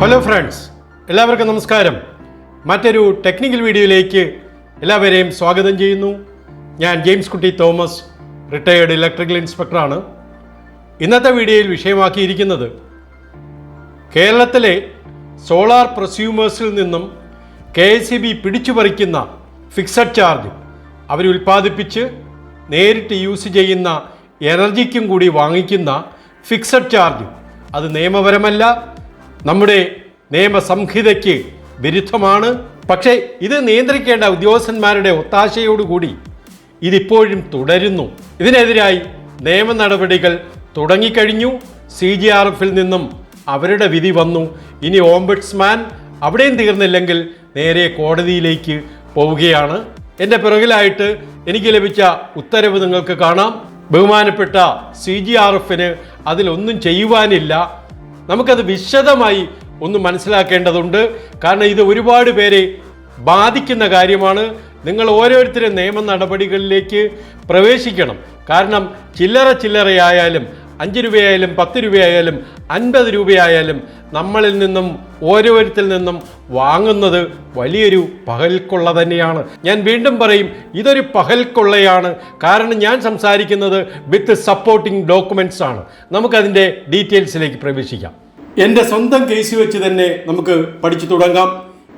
Hello friends, എല്ലാവർക്കും നമസ്കാരം. മറ്റൊരു ടെക്നിക്കൽ വീഡിയോയിലേക്ക് എല്ലാവരെയും സ്വാഗതം ചെയ്യുന്നു. ഞാൻ ജെയിംസ് കുട്ടി തോമസ്, റിട്ടയേർഡ് ഇലക്ട്രിക്കൽ ഇൻസ്പെക്ടറാണ്. ഇന്നത്തെ വീഡിയോയിൽ വിഷയമാക്കിയിരിക്കുന്നത് കേരളത്തിലെ സോളാർ പ്രൊസ്യൂമേഴ്സിൽ നിന്നും KSEB പിടിച്ചുപറിക്കുന്ന ഫിക്സഡ് ചാർജ് അവരുൽപ്പാദിപ്പിച്ച് നേരിട്ട് യൂസ് ചെയ്യുന്ന എനർജിക്കും കൂടി വാങ്ങിക്കുന്ന ഫിക്സഡ് ചാർജ് അത് നിയമപരമല്ല, നമ്മുടെ നിയമസംഹിതയ്ക്ക് വിരുദ്ധമാണ്. പക്ഷേ ഇത് നിയന്ത്രിക്കേണ്ട ഉദ്യോഗസ്ഥന്മാരുടെ ഒത്താശയോടുകൂടി ഇതിപ്പോഴും തുടരുന്നു. ഇതിനെതിരായി നിയമ നടപടികൾ തുടങ്ങിക്കഴിഞ്ഞു. CGRF നിന്നും അവരുടെ വിധി വന്നു. ഇനി ഓംബുഡ്സ്മാൻ, അവിടെയും തീർന്നില്ലെങ്കിൽ നേരെ കോടതിയിലേക്ക് പോവുകയാണ്. എൻ്റെ പിറകിലായിട്ട് എനിക്ക് ലഭിച്ച ഉത്തരവ് നിങ്ങൾക്ക് കാണാം. ബഹുമാനപ്പെട്ട CGRF അതിലൊന്നും ചെയ്യുവാനില്ല. നമുക്കത് വിശദമായി ഒന്ന് മനസ്സിലാക്കേണ്ടതുണ്ട്. കാരണം ഇത് ഒരുപാട് പേരെ ബാധിക്കുന്ന കാര്യമാണ്. നിങ്ങൾ ഓരോരുത്തരും നിയമ നടപടികളിലേക്ക് പ്രവേശിക്കണം. കാരണം ചില്ലറയായാലും 5 രൂപയായാലും 10 രൂപയായാലും 50 രൂപയായാലും നമ്മളിൽ നിന്നും ഓരോരുത്തരിൽ നിന്നും വാങ്ങുന്നത് വലിയൊരു പകൽക്കൊള്ള തന്നെയാണ്. ഞാൻ വീണ്ടും പറയും, ഇതൊരു പകൽക്കൊള്ളയാണ്. കാരണം ഞാൻ സംസാരിക്കുന്നത് വിത്ത് സപ്പോർട്ടിംഗ് ഡോക്യുമെൻറ്റ്സ് ആണ്. നമുക്കതിൻ്റെ ഡീറ്റെയിൽസിലേക്ക് പ്രവേശിക്കാം. എൻ്റെ സ്വന്തം കേസ് വെച്ച് തന്നെ നമുക്ക് പഠിച്ചു തുടങ്ങാം.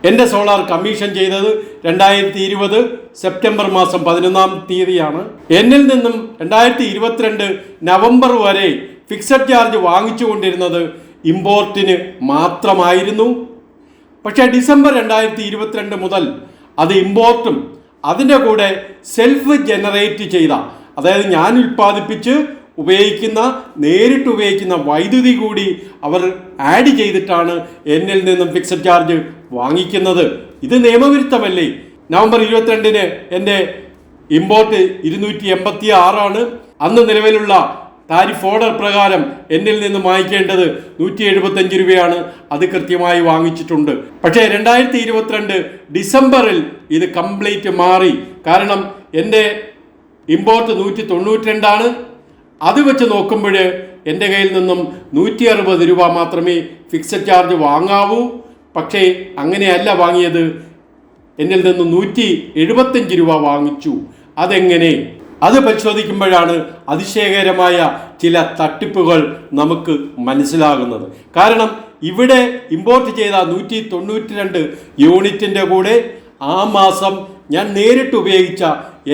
എൻ്റെ സോളാർ കമ്മീഷൻ ചെയ്തത് 2020 സെപ്റ്റംബർ മാസം 11-ാം തീയതിയാണ്. എന്നിൽ നിന്നും 2022 നവംബർ വരെ ഫിക്സഡ് ചാർജ് വാങ്ങിച്ചുകൊണ്ടിരുന്നത് ഇമ്പോർട്ടിന് മാത്രമായിരുന്നു. പക്ഷേ ഡിസംബർ 2022 മുതൽ അത് ഇമ്പോർട്ടും അതിൻ്റെ കൂടെ സെൽഫ് ജനറേറ്റ് ചെയ്ത, അതായത് ഞാൻ ഉൽപ്പാദിപ്പിച്ച് ഉപയോഗിക്കുന്ന, നേരിട്ട് ഉപയോഗിക്കുന്ന വൈദ്യുതി കൂടി അവർ ആഡ് ചെയ്തിട്ടാണ് എന്നിൽ നിന്നും ഫിക്സഡ് ചാർജ് വാങ്ങിക്കുന്നത്. ഇത് നിയമവിരുദ്ധമല്ലേ? നവംബർ 22-ന് എൻ്റെ ഇമ്പോർട്ട് 286 ആണ്. അന്ന് നിലവിലുള്ള താരിഫ് ഓർഡർ പ്രകാരം എന്നിൽ നിന്നും വാങ്ങിക്കേണ്ടത് 175 രൂപയാണ്. അത് കൃത്യമായി വാങ്ങിച്ചിട്ടുണ്ട്. പക്ഷേ 2022 ഡിസംബറിൽ ഇത് കംപ്ലീറ്റ് മാറി. കാരണം എൻ്റെ ഇമ്പോർട്ട് 192 ആണ്. അത് വെച്ച് നോക്കുമ്പോൾ എൻ്റെ കയ്യിൽ നിന്നും 160 രൂപ മാത്രമേ ഫിക്സഡ് ചാർജ് വാങ്ങാവൂ. പക്ഷേ അങ്ങനെയല്ല വാങ്ങിയത്. എന്നിൽ നിന്നും 175 രൂപ വാങ്ങിച്ചു. അതെങ്ങനെ? അത് പരിശോധിക്കുമ്പോഴാണ് അതിശയകരമായ ചില തട്ടിപ്പുകൾ നമുക്ക് മനസ്സിലാകുന്നത്. കാരണം ഇവിടെ ഇമ്പോർട്ട് ചെയ്ത 192 യൂണിറ്റിൻ്റെ കൂടെ ആ മാസം ഞാൻ നേരിട്ട് ഉപയോഗിച്ച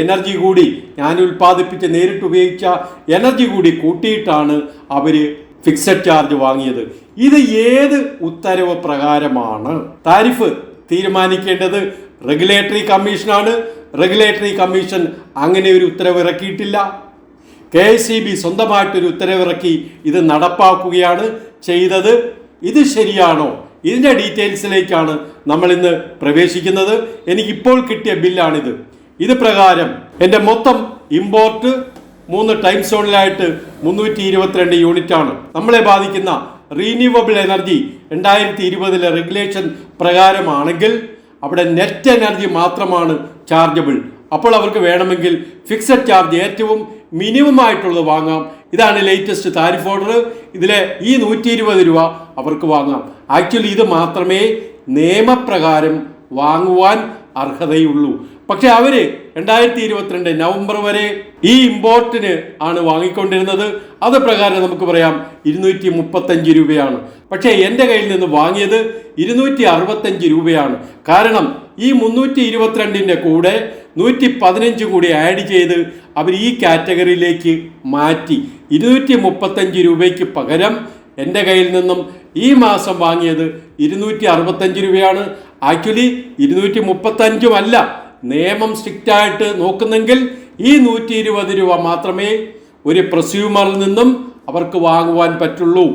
എനർജി കൂടി, ഞാൻ ഉൽപ്പാദിപ്പിച്ച് നേരിട്ട് ഉപയോഗിച്ച എനർജി കൂടി കൂട്ടിയിട്ടാണ് അവർ ഫിക്സഡ് ചാർജ് വാങ്ങിയത്. ഇത് ഏത് ഉത്തരവ് പ്രകാരമാണ്? താരിഫ് തീരുമാനിക്കേണ്ടത് റെഗുലേറ്ററി കമ്മീഷനാണ്. റെഗുലേറ്ററി കമ്മീഷൻ അങ്ങനെ ഒരു ഉത്തരവ് ഇറക്കിയിട്ടില്ല. KSEB സ്വന്തമായിട്ടൊരു ഉത്തരവിറക്കി ഇത് നടപ്പാക്കുകയാണ് ചെയ്തത്. ഇത് ശരിയാണോ? ഇതിൻ്റെ ഡീറ്റെയിൽസിലേക്കാണ് നമ്മൾ ഇന്ന് പ്രവേശിക്കുന്നത്. എനിക്കിപ്പോൾ കിട്ടിയ ബില്ലാണിത്. ഇത് പ്രകാരം എൻ്റെ മൊത്തം ഇമ്പോർട്ട് 3 ടൈം സോണിലായിട്ട് 322 യൂണിറ്റാണ്. നമ്മളെ ബാധിക്കുന്ന റീന്യൂവബിൾ എനർജി 2020 റെഗുലേഷൻ പ്രകാരമാണെങ്കിൽ അവിടെ നെറ്റ് എനർജി മാത്രമാണ് ചാർജബിൾ. അപ്പോൾ അവർക്ക് വേണമെങ്കിൽ ഫിക്സഡ് ചാർജ് ഏറ്റവും മിനിമം ആയിട്ടുള്ളത് വാങ്ങാം. ഇതാണ് ലേറ്റസ്റ്റ് താരിഫ് ഓർഡർ. ഇതിലെ ഈ 120 രൂപ അവർക്ക് വാങ്ങാം. ആക്ച്വലി ഇത് മാത്രമേ നിയമപ്രകാരം വാങ്ങുവാൻ അർഹതയുള്ളൂ. പക്ഷെ അവർ 2022 നവംബർ വരെ ഈ ഇമ്പോർട്ടിന് ആണ് വാങ്ങിക്കൊണ്ടിരുന്നത്. അത് പ്രകാരം നമുക്ക് പറയാം 235 രൂപയാണ്. പക്ഷേ എൻ്റെ കയ്യിൽ നിന്ന് വാങ്ങിയത് 265 രൂപയാണ്. കാരണം ഈ 322-ൻ്റെ കൂടെ 115 കൂടി ആഡ് ചെയ്ത് അവർ ഈ കാറ്റഗറിയിലേക്ക് മാറ്റി. 235 രൂപയ്ക്ക് പകരം എൻ്റെ കയ്യിൽ നിന്നും ഈ മാസം വാങ്ങിയത് 265 രൂപയാണ്. ആക്ച്വലി 235 അല്ല. നിയമം സ്ട്രിക്റ്റായിട്ട് നോക്കുന്നെങ്കിൽ ഈ 120 രൂപ മാത്രമേ ഒരു പ്രൊസ്യൂമറിൽ നിന്നും അവർക്ക് വാങ്ങുവാൻ പറ്റുള്ളൂ.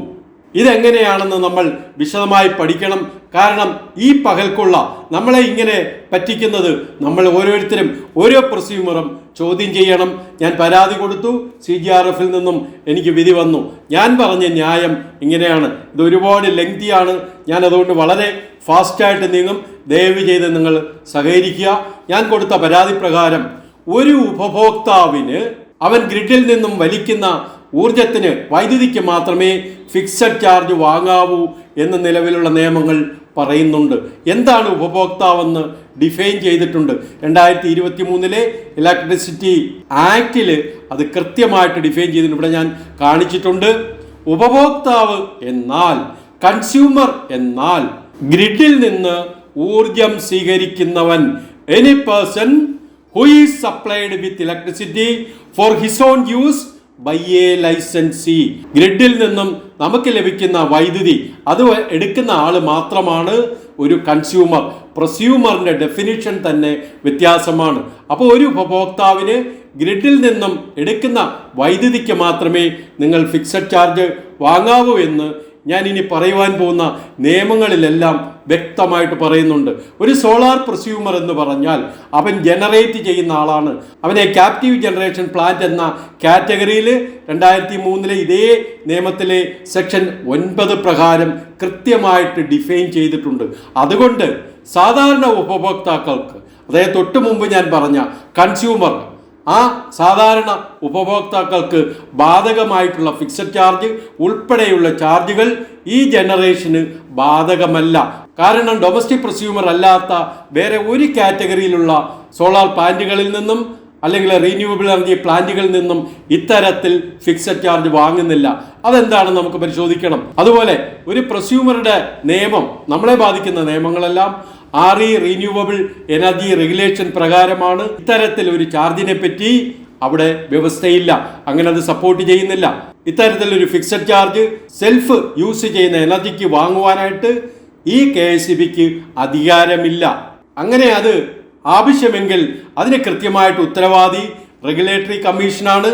ഇതെങ്ങനെയാണെന്ന് നമ്മൾ വിശദമായി പഠിക്കണം. കാരണം ഈ പകൽക്കൊള്ള നമ്മളെ ഇങ്ങനെ പറ്റിക്കുന്നത് നമ്മൾ ഓരോരുത്തരും ഓരോ പ്രൊസ്യൂമറും ചോദ്യം ചെയ്യണം. ഞാൻ പരാതി കൊടുത്തു, CGRF നിന്നും എനിക്ക് വിധി വന്നു. ഞാൻ പറഞ്ഞ ന്യായം ഇങ്ങനെയാണ്. ഇത് ഒരുപാട് ലെങ്തിയാണ്. ഞാൻ അതുകൊണ്ട് വളരെ ഫാസ്റ്റായിട്ട് നീങ്ങും. ദയവ് ചെയ്ത് നിങ്ങൾ സഹകരിക്കുക. ഞാൻ കൊടുത്ത പരാതി പ്രകാരം ഒരു ഉപഭോക്താവിന് അവൻ ഗ്രിഡിൽ നിന്നും വലിക്കുന്ന ഊർജത്തിന് വൈദ്യുതിക്ക് മാത്രമേ ഫിക്സഡ് ചാർജ് വാങ്ങാവൂ എന്ന് നിലവിലുള്ള നിയമങ്ങൾ പറയുന്നുണ്ട്. എന്താണ് ഉപഭോക്താവെന്ന് ഡിഫൈൻ ചെയ്തിട്ടുണ്ട്. 2023 ഇലക്ട്രിസിറ്റി ആക്റ്റിൽ അത് കൃത്യമായിട്ട് ഡിഫൈൻ ചെയ്തിട്ടുണ്ട്. ഇവിടെ ഞാൻ കാണിച്ചിട്ടുണ്ട്. ഉപഭോക്താവ് എന്നാൽ, കൺസ്യൂമർ എന്നാൽ ഗ്രിഡിൽ നിന്ന് ഊർജം സ്വീകരിക്കുന്നവൻ, any person who is supplied with electricity for his own use by a licensee. ഗ്രിഡിൽ നിന്നും നമുക്ക് ലഭിക്കുന്ന വൈദ്യുതി അത് എടുക്കുന്ന ആള് മാത്രമാണ് ഒരു കൺസ്യൂമർ. പ്രൊസ്യൂമറിന്റെ ഡെഫിനിഷൻ തന്നെ വ്യത്യാസമാണ്. അപ്പോൾ ഒരു ഉപഭോക്താവിന് ഗ്രിഡിൽ നിന്നും എടുക്കുന്ന വൈദ്യുതിക്ക് മാത്രമേ നിങ്ങൾ ഫിക്സഡ് ചാർജ് വാങ്ങാവൂ എന്ന് ഞാൻ ഇനി പറയുവാൻ പോകുന്ന നിയമങ്ങളിലെല്ലാം വ്യക്തമായിട്ട് പറയുന്നുണ്ട്. ഒരു സോളാർ പ്രൊസ്യൂമർ എന്ന് പറഞ്ഞാൽ അവൻ ജനറേറ്റ് ചെയ്യുന്ന ആളാണ്. അവനെ ക്യാപ്റ്റീവ് ജനറേഷൻ പ്ലാന്റ് എന്ന കാറ്റഗറിയിൽ 2003 ഇതേ നിയമത്തിലെ സെക്ഷൻ 9 പ്രകാരം കൃത്യമായിട്ട് ഡിഫൈൻ ചെയ്തിട്ടുണ്ട്. അതുകൊണ്ട് സാധാരണ ഉപഭോക്താക്കൾക്ക്, അതായത് തൊട്ട് മുമ്പ് ഞാൻ പറഞ്ഞ കൺസ്യൂമർ, ആ സാധാരണ ഉപഭോക്താക്കൾക്ക് ബാധകമായിട്ടുള്ള ഫിക്സഡ് ചാർജ് ഉൾപ്പെടെയുള്ള ചാർജുകൾ ഈ ജനറേഷന് ബാധകമല്ല. കാരണം ഡൊമസ്റ്റിക് പ്രൊസ്യൂമർ അല്ലാത്ത വേറെ ഒരു കാറ്റഗറിയിലുള്ള സോളാർ പ്ലാന്റുകളിൽ നിന്നും അല്ലെങ്കിൽ റീന്യൂവബിൾ എനർജി പ്ലാന്റുകളിൽ നിന്നും ഇത്തരത്തിൽ ഫിക്സഡ് ചാർജ് വാങ്ങുന്നില്ല. അതെന്താണെന്ന് നമുക്ക് പരിശോധിക്കണം. അതുപോലെ ഒരു പ്രൊസ്യൂമറുടെ നിയമം, നമ്മളെ ബാധിക്കുന്ന നിയമങ്ങളെല്ലാം റീന്യൂവബിൾ എനർജി റെഗുലേഷൻ പ്രകാരമാണ്. ഇത്തരത്തിൽ ഒരു ചാർജിനെ പറ്റി അവിടെ വ്യവസ്ഥയില്ല, അങ്ങനെ അത് സപ്പോർട്ട് ചെയ്യുന്നില്ല. ഇത്തരത്തിലൊരു ഫിക്സഡ് ചാർജ് സെൽഫ് യൂസ് ചെയ്യുന്ന എനർജിക്ക് വാങ്ങുവാനായിട്ട് ഈ KSEBിക്ക് അധികാരമില്ല. അങ്ങനെ അത് ആവശ്യമെങ്കിൽ അതിന് കൃത്യമായിട്ട് ഉത്തരവാദി റെഗുലേറ്ററി കമ്മീഷനാണ്.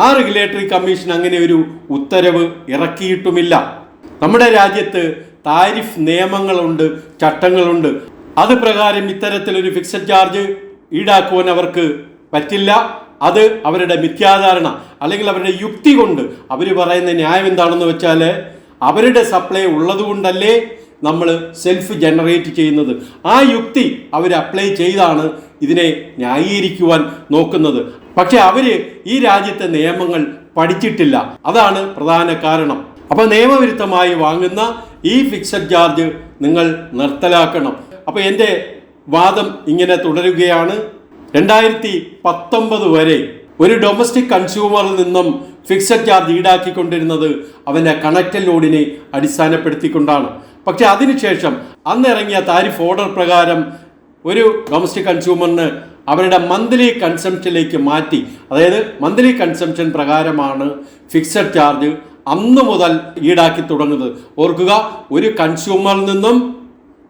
ആ റെഗുലേറ്ററി കമ്മീഷൻ അങ്ങനെ ഒരു ഉത്തരവ് ഇറക്കിയിട്ടുമില്ല. നമ്മുടെ രാജ്യത്ത് താരിഫ് നിയമങ്ങളുണ്ട്, ചട്ടങ്ങളുണ്ട്. അത് പ്രകാരം ഇത്തരത്തിലൊരു ഫിക്സഡ് ചാർജ് ഈടാക്കുവാൻ അവർക്ക് പറ്റില്ല. അത് അവരുടെ മിഥ്യാധാരണ അല്ലെങ്കിൽ അവരുടെ യുക്തി കൊണ്ട് അവർ പറയുന്ന ന്യായം എന്താണെന്ന് വെച്ചാൽ, അവരുടെ സപ്ലൈ ഉള്ളത് കൊണ്ടല്ലേ നമ്മൾ സെൽഫ് ജനറേറ്റ് ചെയ്യുന്നത്. ആ യുക്തി അവർ അപ്ലൈ ചെയ്താണ് ഇതിനെ ന്യായീകരിക്കുവാൻ നോക്കുന്നത്. പക്ഷെ അവര് ഈ രാജ്യത്തെ നിയമങ്ങൾ പഠിച്ചിട്ടില്ല. അതാണ് പ്രധാന കാരണം. അപ്പൊ നിയമവിരുദ്ധമായി വാങ്ങുന്ന ഈ ഫിക്സഡ് ചാർജ് നിങ്ങൾ നിർത്തലാക്കണം. അപ്പൊ എൻ്റെ വാദം ഇങ്ങനെ തുടരുകയാണ്. 2019 വരെ ഒരു ഡൊമസ്റ്റിക് കൺസ്യൂമറിൽ നിന്നും ഫിക്സഡ് ചാർജ് ഈടാക്കിക്കൊണ്ടിരുന്നത് അവൻ്റെ കണക്റ്റഡ് ലോഡിനെ അടിസ്ഥാനപ്പെടുത്തിക്കൊണ്ടാണ്. പക്ഷെ അതിനുശേഷം അന്നിറങ്ങിയ താരിഫ് ഓർഡർ പ്രകാരം ഒരു ഡൊമസ്റ്റിക് കൺസ്യൂമറിന് അവരുടെ മന്ത്ലി കൺസംഷനിലേക്ക് മാറ്റി. അതായത് മന്ത്ലി കൺസംഷൻ പ്രകാരമാണ് ഫിക്സഡ് ചാർജ് അന്ന് മുതൽ ഈടാക്കി തുടങ്ങുന്നത്. ഓർക്കുക, ഒരു കൺസ്യൂമറിൽ നിന്നും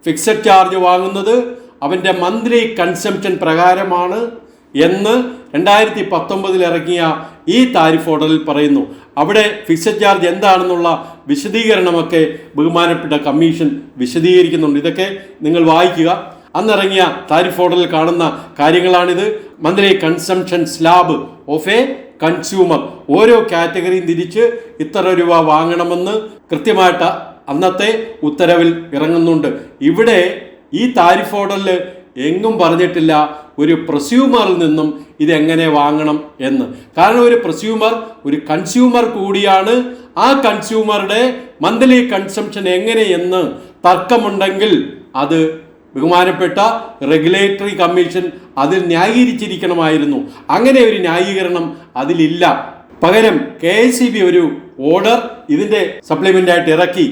ഫിക്സഡ് ചാർജ് വാങ്ങുന്നത് അവൻ്റെ മന്ത്ലി കൺസംഷൻ പ്രകാരമാണ് എന്ന് 2019 ഇറങ്ങിയ ഈ താരിഫ് ഓർഡറിൽ പറയുന്നു. അവിടെ ഫിക്സഡ് ചാർജ് എന്താണെന്നുള്ള വിശദീകരണമൊക്കെ ബഹുമാനപ്പെട്ട കമ്മീഷൻ വിശദീകരിക്കുന്നുണ്ട്. ഇതൊക്കെ നിങ്ങൾ വായിക്കുക. അന്നിറങ്ങിയ താരിഫ് ഓർഡറിൽ കാണുന്ന കാര്യങ്ങളാണിത്. Monthly consumption slab of a consumer, ഓരോ കാറ്റഗറിയും തിരിച്ച് ഇത്ര രൂപ വാങ്ങണമെന്ന് കൃത്യമായിട്ട് അന്നത്തെ ഉത്തരവിൽ ഇറങ്ങുന്നുണ്ട്. ഇവിടെ ഈ താരിഫ് ഓർഡറിൽ എങ്ങും പറഞ്ഞിട്ടില്ല ഒരു പ്രൊസ്യൂമറിൽ നിന്നും ഇതെങ്ങനെ വാങ്ങണം എന്ന്. കാരണം ഒരു പ്രൊസ്യൂമർ ഒരു കൺസ്യൂമർ കൂടിയാണ്. ആ കൺസ്യൂമറുടെ മന്ത്ലി കൺസംഷൻ എങ്ങനെയെന്ന് തർക്കമുണ്ടെങ്കിൽ അത് ബഹുമാനപ്പെട്ട റെഗുലേറ്ററി കമ്മീഷൻ അതിൽ ന്യായീകരിച്ചിരിക്കണമായിരുന്നു. അങ്ങനെ ഒരു ന്യായീകരണം അതിലില്ല. പകരം KSEB ഒരു ഓർഡർ ഇതിൻ്റെ സപ്ലിമെൻ്റായിട്ട് ഇറക്കി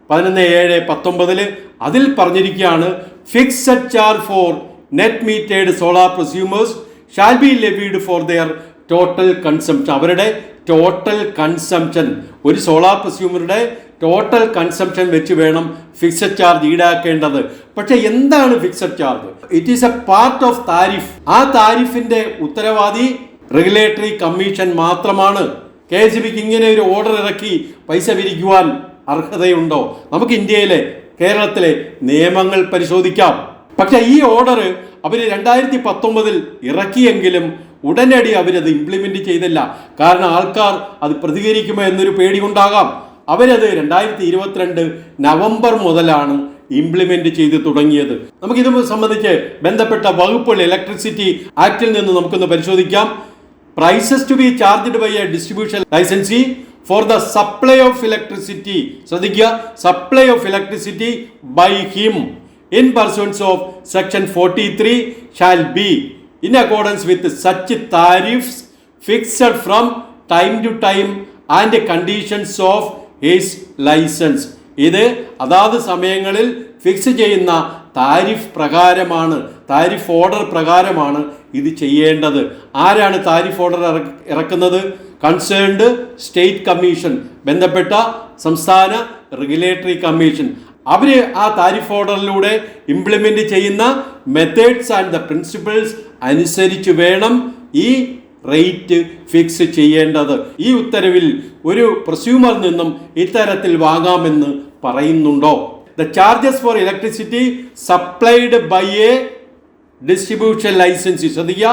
11/7/19. അതിൽ പറഞ്ഞിരിക്കുകയാണ്, fixed charge for net metered solar prosumers shall be levied for their total consumption. അവരുടെ ടോട്ടൽ കൺസംഷൻ, ഒരു സോളാർ പ്രൊസ്യൂമറുടെ ടോട്ടൽ കൺസംഷൻ വെച്ച് വേണം ഫിക്സഡ് ചാർജ് ഈടാക്കേണ്ടത്. പക്ഷെ എന്താണ് fixed charge? It is a part of tariff. ആ താരിഫിന്റെ ഉത്തരവാദി റെഗുലേറ്ററി കമ്മീഷൻ മാത്രമാണ്. KSEBിക്ക് ഇങ്ങനെ ഒരു ഓർഡർ ഇറക്കി പൈസ പിരിക്കുവാൻ അർഹതയുണ്ടോ? നമുക്ക് ഇന്ത്യയിലെ കേരളത്തിലെ നിയമങ്ങൾ പരിശോധിക്കാം. പക്ഷെ ഈ ഓർഡർ അവർ 2019 ഇറക്കിയെങ്കിലും ഉടനടി അവരത് ഇംപ്ലിമെന്റ് ചെയ്തില്ല. കാരണം ആൾക്കാർ അത് പ്രതികരിക്കുമോ എന്നൊരു പേടി കൊണ്ടാകാം. അവരത് 2022 നവംബർ മുതലാണ് ഇംപ്ലിമെന്റ് ചെയ്ത് തുടങ്ങിയത്. നമുക്കിത് സംബന്ധിച്ച് ബന്ധപ്പെട്ട വകുപ്പുകൾ ഇലക്ട്രിസിറ്റി ആക്ടിൽ നിന്ന് നമുക്കൊന്ന് പരിശോധിക്കാം. prices to be charged by a distribution licensee for the supply of electricity, ശ്രദ്ധിക്കുക, supply of electricity by him in pursuance of section 43 shall be in accordance with such tariffs fixed from time to time and conditions of his license. ഇത് അതാത് സമയങ്ങളിൽ fix ചെയ്യുന്ന tariff പ്രകാരമാണ്, tariff order പ്രകാരമാണ് ഇത് ചെയ്യേണ്ടത്. ആരാണ് താരിഫ് ഓർഡർ ഇറക്കുന്നത്? കൺസേൺഡ് സ്റ്റേറ്റ് കമ്മീഷൻ, ബന്ധപ്പെട്ട സംസ്ഥാന റെഗുലേറ്ററി കമ്മീഷൻ. അവർ ആ താരിഫ് ഓർഡറിലൂടെ ഇംപ്ലിമെന്റ് ചെയ്യുന്ന മെത്തേഡ്സ് ആൻഡ് ദ പ്രിൻസിപ്പിൾസ് അനുസരിച്ച് വേണം ഈ റേറ്റ് ഫിക്സ് ചെയ്യേണ്ടത്. ഈ ഉത്തരവിൽ ഒരു പ്രസ്യൂമറിൽ നിന്നും ഇത്തരത്തിൽ വാങ്ങാമെന്ന് പറയുന്നുണ്ടോ? The charges for electricity supplied by a distribution licensee, ശ്രദ്ധിക്കുക,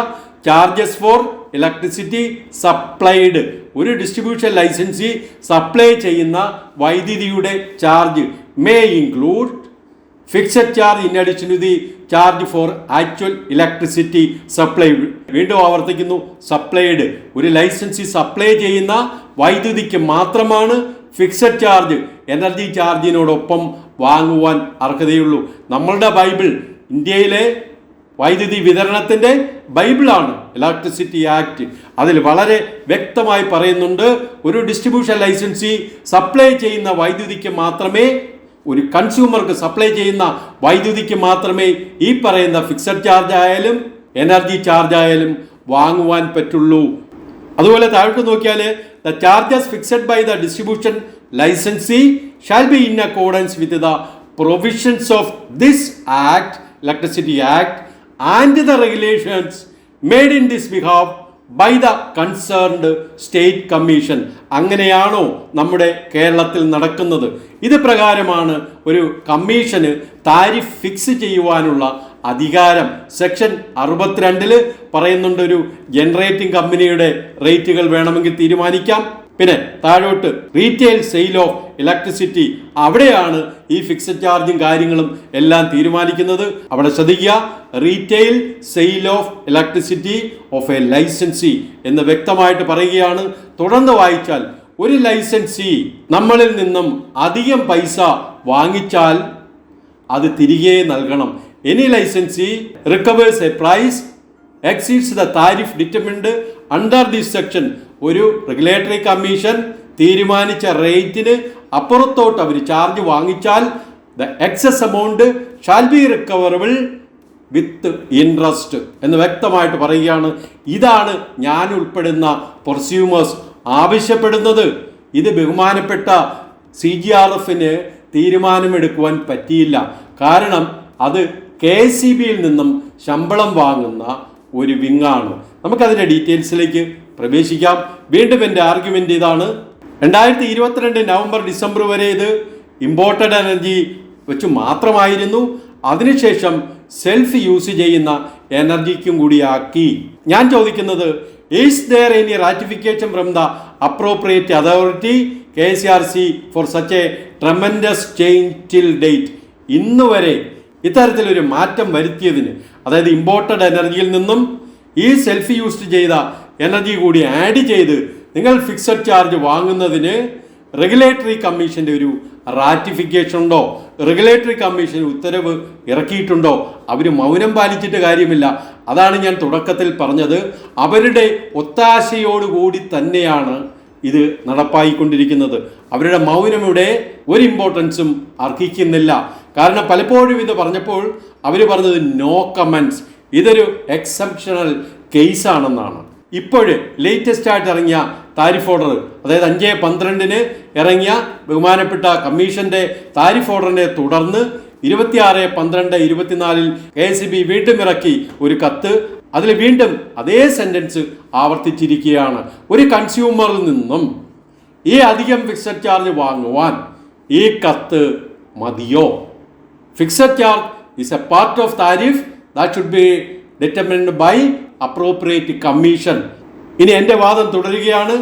ചാർജസ് ഫോർ ഇലക്ട്രിസിറ്റി സപ്ലൈഡ്, ഒരു ഡിസ്ട്രിബ്യൂഷൻ ലൈസൻസി സപ്ലൈ ചെയ്യുന്ന വൈദ്യുതിയുടെ charge may include fixed charge in addition to the charge for actual electricity supply. വീണ്ടും ആവർത്തിക്കുന്നു, സപ്ലൈഡ്, ഒരു licensee supply ചെയ്യുന്ന വൈദ്യുതിക്ക് മാത്രമാണ് fixed charge energy ചാർജിനോടൊപ്പം വാങ്ങുവാൻ അർഹതയുള്ളൂ. നമ്മളുടെ ബൈബിൾ, ഇന്ത്യയിലെ വൈദ്യുതി വിതരണത്തിൻ്റെ ബൈബിളാണ് ഇലക്ട്രിസിറ്റി ആക്ട്. അതിൽ വളരെ വ്യക്തമായി പറയുന്നുണ്ട്, ഒരു ഡിസ്ട്രിബ്യൂഷൻ ലൈസൻസി സപ്ലൈ ചെയ്യുന്ന വൈദ്യുതിക്ക് മാത്രമേ, ഒരു കൺസ്യൂമർക്ക് സപ്ലൈ ചെയ്യുന്ന വൈദ്യുതിക്ക് മാത്രമേ ഈ പറയുന്ന ഫിക്സഡ് ചാർജ് ആയാലും എനർജി ചാർജ് ആയാലും വാങ്ങുവാൻ പറ്റുള്ളൂ. അതുപോലെ താഴോട്ട് നോക്കിയാൽ the charges fixed by the distribution licensee shall be in accordance with the provisions of this act, electricity act, and the regulations made in this behalf by the concerned state commission. അങ്ങനെയാണോ നമ്മുടെ കേരളത്തിൽ നടക്കുന്നത്? ഇത് പ്രകാരമാണ് ഒരു commission tariff fix ചെയ്യുവാനുള്ള അധികാരം. Section 62 പറയുന്നുണ്ട്, ഒരു ജനറേറ്റിംഗ് കമ്പനിയുടെ റേറ്റുകൾ വേണമെങ്കിൽ തീരുമാനിക്കാം. പിന്നെ താഴോട്ട് റീറ്റെയിൽ സെയിൽ ഓഫ് ഇലക്ട്രിസിറ്റി, അവിടെയാണ് ഈ ഫിക്സഡ് ചാർജും കാര്യങ്ങളും എല്ലാം തീരുമാനിക്കുന്നത്. അവിടെ ശ്രദ്ധിക്കുക, retail sale of electricity of A licensee എന്ന് വ്യക്തമായിട്ട് പറയുകയാണ്. തുടർന്ന് വായിച്ചാൽ, ഒരു ലൈസൻസി നമ്മളിൽ നിന്നും അധികം പൈസ വാങ്ങിച്ചാൽ അത് തിരികെ നൽകണം. Any licensee recovers a price exceeds the tariff determined under this section. ഒരു റെഗുലേറ്ററി കമ്മീഷൻ തീരുമാനിച്ച റേറ്റിന് അപ്പുറത്തോട്ട് അവർ ചാർജ് വാങ്ങിച്ചാൽ the excess amount shall be recoverable with interest എന്ന് വ്യക്തമായിട്ട് പറയുകയാണ്. ഇതാണ് ഞാൻ ഉൾപ്പെടുന്ന പ്രൊസ്യൂമേഴ്സ് ആവശ്യപ്പെടുന്നത്. ഇത് ബഹുമാനപ്പെട്ട CGRFന് തീരുമാനമെടുക്കുവാൻ പറ്റിയില്ല. കാരണം അത് KSEBയിൽ നിന്നും ശമ്പളം വാങ്ങുന്ന ഒരു വിങ്ങാണ്. നമുക്കതിൻ്റെ ഡീറ്റെയിൽസിലേക്ക് പ്രവേശിക്കാം. വീണ്ടും എൻ്റെ ആർഗ്യുമെൻ്റ് ഇതാണ്, 2022 നവംബർ ഡിസംബർ വരെ ഇത് ഇമ്പോർട്ടഡ് എനർജി വെച്ച് മാത്രമായിരുന്നു. അതിനുശേഷം സെൽഫ് യൂസ് ചെയ്യുന്ന എനർജിക്കും കൂടി ആക്കി. ഞാൻ ചോദിക്കുന്നത്, is there any ratification from the appropriate authority KSRC for such a tremendous change till date? ഇന്ന് വരെ ഇത്തരത്തിലൊരു മാറ്റം വരുത്തിയതിന്, അതായത് ഇമ്പോർട്ടഡ് എനർജിയിൽ നിന്നും ഈ സെൽഫ് യൂസ്ഡ് ചെയ്ത എനർജി കൂടി ആഡ് ചെയ്ത് നിങ്ങൾ ഫിക്സഡ് ചാർജ് വാങ്ങുന്നതിന് റെഗുലേറ്ററി കമ്മീഷൻ്റെ ഒരു റാറ്റിഫിക്കേഷൻ ഉണ്ടോ? റെഗുലേറ്ററി കമ്മീഷൻ ഉത്തരവ് ഇറക്കിയിട്ടുണ്ടോ? അവർ മൗനം പാലിച്ചിട്ട് കാര്യമില്ല. അതാണ് ഞാൻ തുടക്കത്തിൽ പറഞ്ഞത്, അവരുടെ ഒത്താശയോടുകൂടി തന്നെയാണ് ഇത് നടപ്പായിക്കൊണ്ടിരിക്കുന്നത്. അവരുടെ മൗനം ഇവിടെ ഒരു ഇമ്പോർട്ടൻസും അർഹിക്കുന്നില്ല. കാരണം പലപ്പോഴും ഇത് പറഞ്ഞപ്പോൾ അവർ പറഞ്ഞത് നോ കമൻസ്, ഇതൊരു എക്സെപ്ഷണൽ കേസാണെന്നാണ്. ഇപ്പോഴ് ലേറ്റസ്റ്റ് ആയിട്ട് ഇറങ്ങിയ താരിഫ് ഓർഡർ, അതായത് 5/12 ഇറങ്ങിയ ബഹുമാനപ്പെട്ട കമ്മീഷന്റെ താരിഫ് ഓർഡറിനെ തുടർന്ന് 26/12/24 KSEB വീണ്ടും ഇറക്കി ഒരു കത്ത്. അതിൽ വീണ്ടും അതേ സെന്റൻസ് ആവർത്തിച്ചിരിക്കുകയാണ്. ഒരു കൺസ്യൂമറിൽ നിന്നും ഈ അധികം ഫിക്സഡ് ചാർജ് വാങ്ങുവാൻ ഈ കത്ത് മതിയോ? Fixed charge is a part of tariff that should be determined by appropriate commission. ഇനി എൻ്റെ വാദം തുടരുകയാണ്.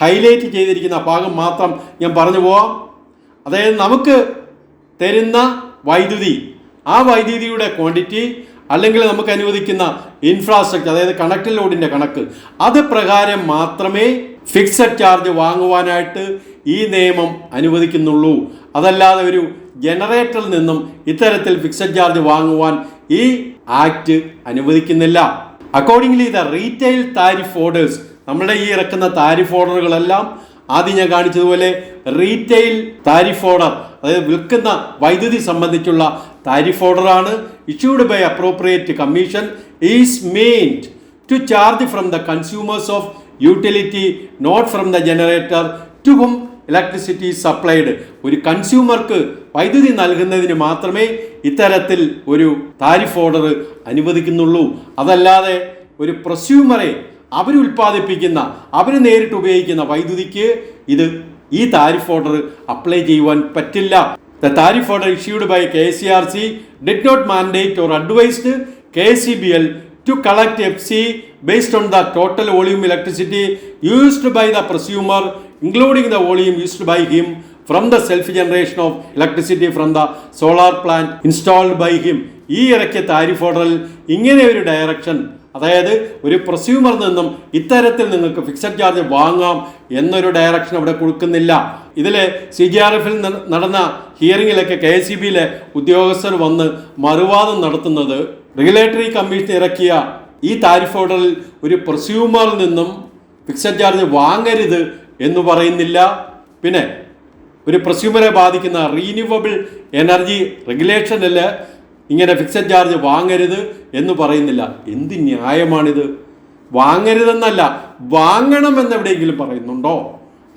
ഹൈലൈറ്റ് ചെയ്തിരിക്കുന്ന ഭാഗം മാത്രം ഞാൻ പറഞ്ഞു പോവാം. അതായത് നമുക്ക് തരുന്ന വൈദ്യുതി, ആ വൈദ്യുതിയുടെ ക്വാണ്ടിറ്റി അല്ലെങ്കിൽ നമുക്ക് അനുവദിക്കുന്ന ഇൻഫ്രാസ്ട്രക്ചർ, അതായത് കണക്റ്റഡ് ലോഡിൻ്റെ കണക്ക്, അത് പ്രകാരം മാത്രമേ ഫിക്സഡ് ചാർജ് വാങ്ങുവാനായിട്ട് ഈ നിയമം അനുവദിക്കുന്നുള്ളൂ. അതല്ലാതെ ഒരു ജനറേറ്ററിൽ നിന്നും ഇത്തരത്തിൽ ഫിക്സഡ് ചാർജ് വാങ്ങുവാൻ ഈ ആക്ട് അനുവദിക്കുന്നില്ല. Accordingly the retail tariff orders, നമ്മുടെ ഈ ഇറക്കുന്ന താരിഫ് ഓർഡറുകളെല്ലാം ആദ്യം ഞാൻ കാണിച്ചതുപോലെ റീറ്റെയിൽ താരിഫ് ഓർഡർ, അതായത് വിൽക്കുന്ന വൈദ്യുതി സംബന്ധിച്ചുള്ള താരിഫ് ഓർഡറാണ്. Issued by appropriate commission is meant to charge from the consumers of utility not from the generator to whom electricity supplied. ഒരു കൺസ്യൂമർക്ക് വൈദ്യുതി നൽകുന്നതിന് മാത്രമേ ഇത്തരത്തിൽ ഒരു താരിഫ് ഓർഡർ അനുവദിക്കുന്നുള്ളൂ. അതല്ലാതെ ഒരു പ്രൊസ്യൂമറെ അവരുൽപ്പാദിപ്പിക്കുന്ന, അവർ നേരിട്ട് ഉപയോഗിക്കുന്ന വൈദ്യുതിക്ക് ഈ താരിഫ് ഓർഡർ അപ്ലൈ ചെയ്യുവാൻ പറ്റില്ല. The tariff order issued by KCRC did not mandate or advised KCBL to collect FC based on the total volume electricity used by the prosumer, including the volume used by him from the self-generation of electricity from the solar plant installed by him. ഈ ഇറക്കിയ tariff ഓർഡറിൽ ഇങ്ങനെ ഒരു direction, അതായത് ഒരു പ്രൊസ്യൂമറിൽ നിന്നും ഇത്തരത്തിൽ നിങ്ങൾക്ക് ഫിക്സഡ് ചാർജ് വാങ്ങാം എന്നൊരു ഡയറക്ഷൻ അവിടെ കൊടുക്കുന്നില്ല. ഇതിലെ CGRFൽ നടന്ന ഹിയറിങ്ങിലൊക്കെ KSEBിയിലെ ഉദ്യോഗസ്ഥർ വന്ന് മറുവാദം നടത്തുന്നത് റെഗുലേറ്ററി കമ്മീഷൻ ഇറക്കിയ ഈ താരിഫ് ഓർഡറിൽ ഒരു പ്രൊസ്യൂമറിൽ നിന്നും ഫിക്സഡ് ചാർജ് വാങ്ങരുത് എന്ന് പറയുന്നില്ല. പിന്നെ ഒരു പ്രൊസ്യൂമറെ ബാധിക്കുന്ന റീന്യൂവബിൾ എനർജി റെഗുലേഷനിൽ ഇങ്ങനെ ഫിക്സഡ് ചാർജ് വാങ്ങരുത് എന്ന് പറയുന്നില്ല. എന്ത് ന്യായമാണിത്? വാങ്ങരുതെന്നല്ല, വാങ്ങണമെന്ന് എവിടെയെങ്കിലും പറയുന്നുണ്ടോ?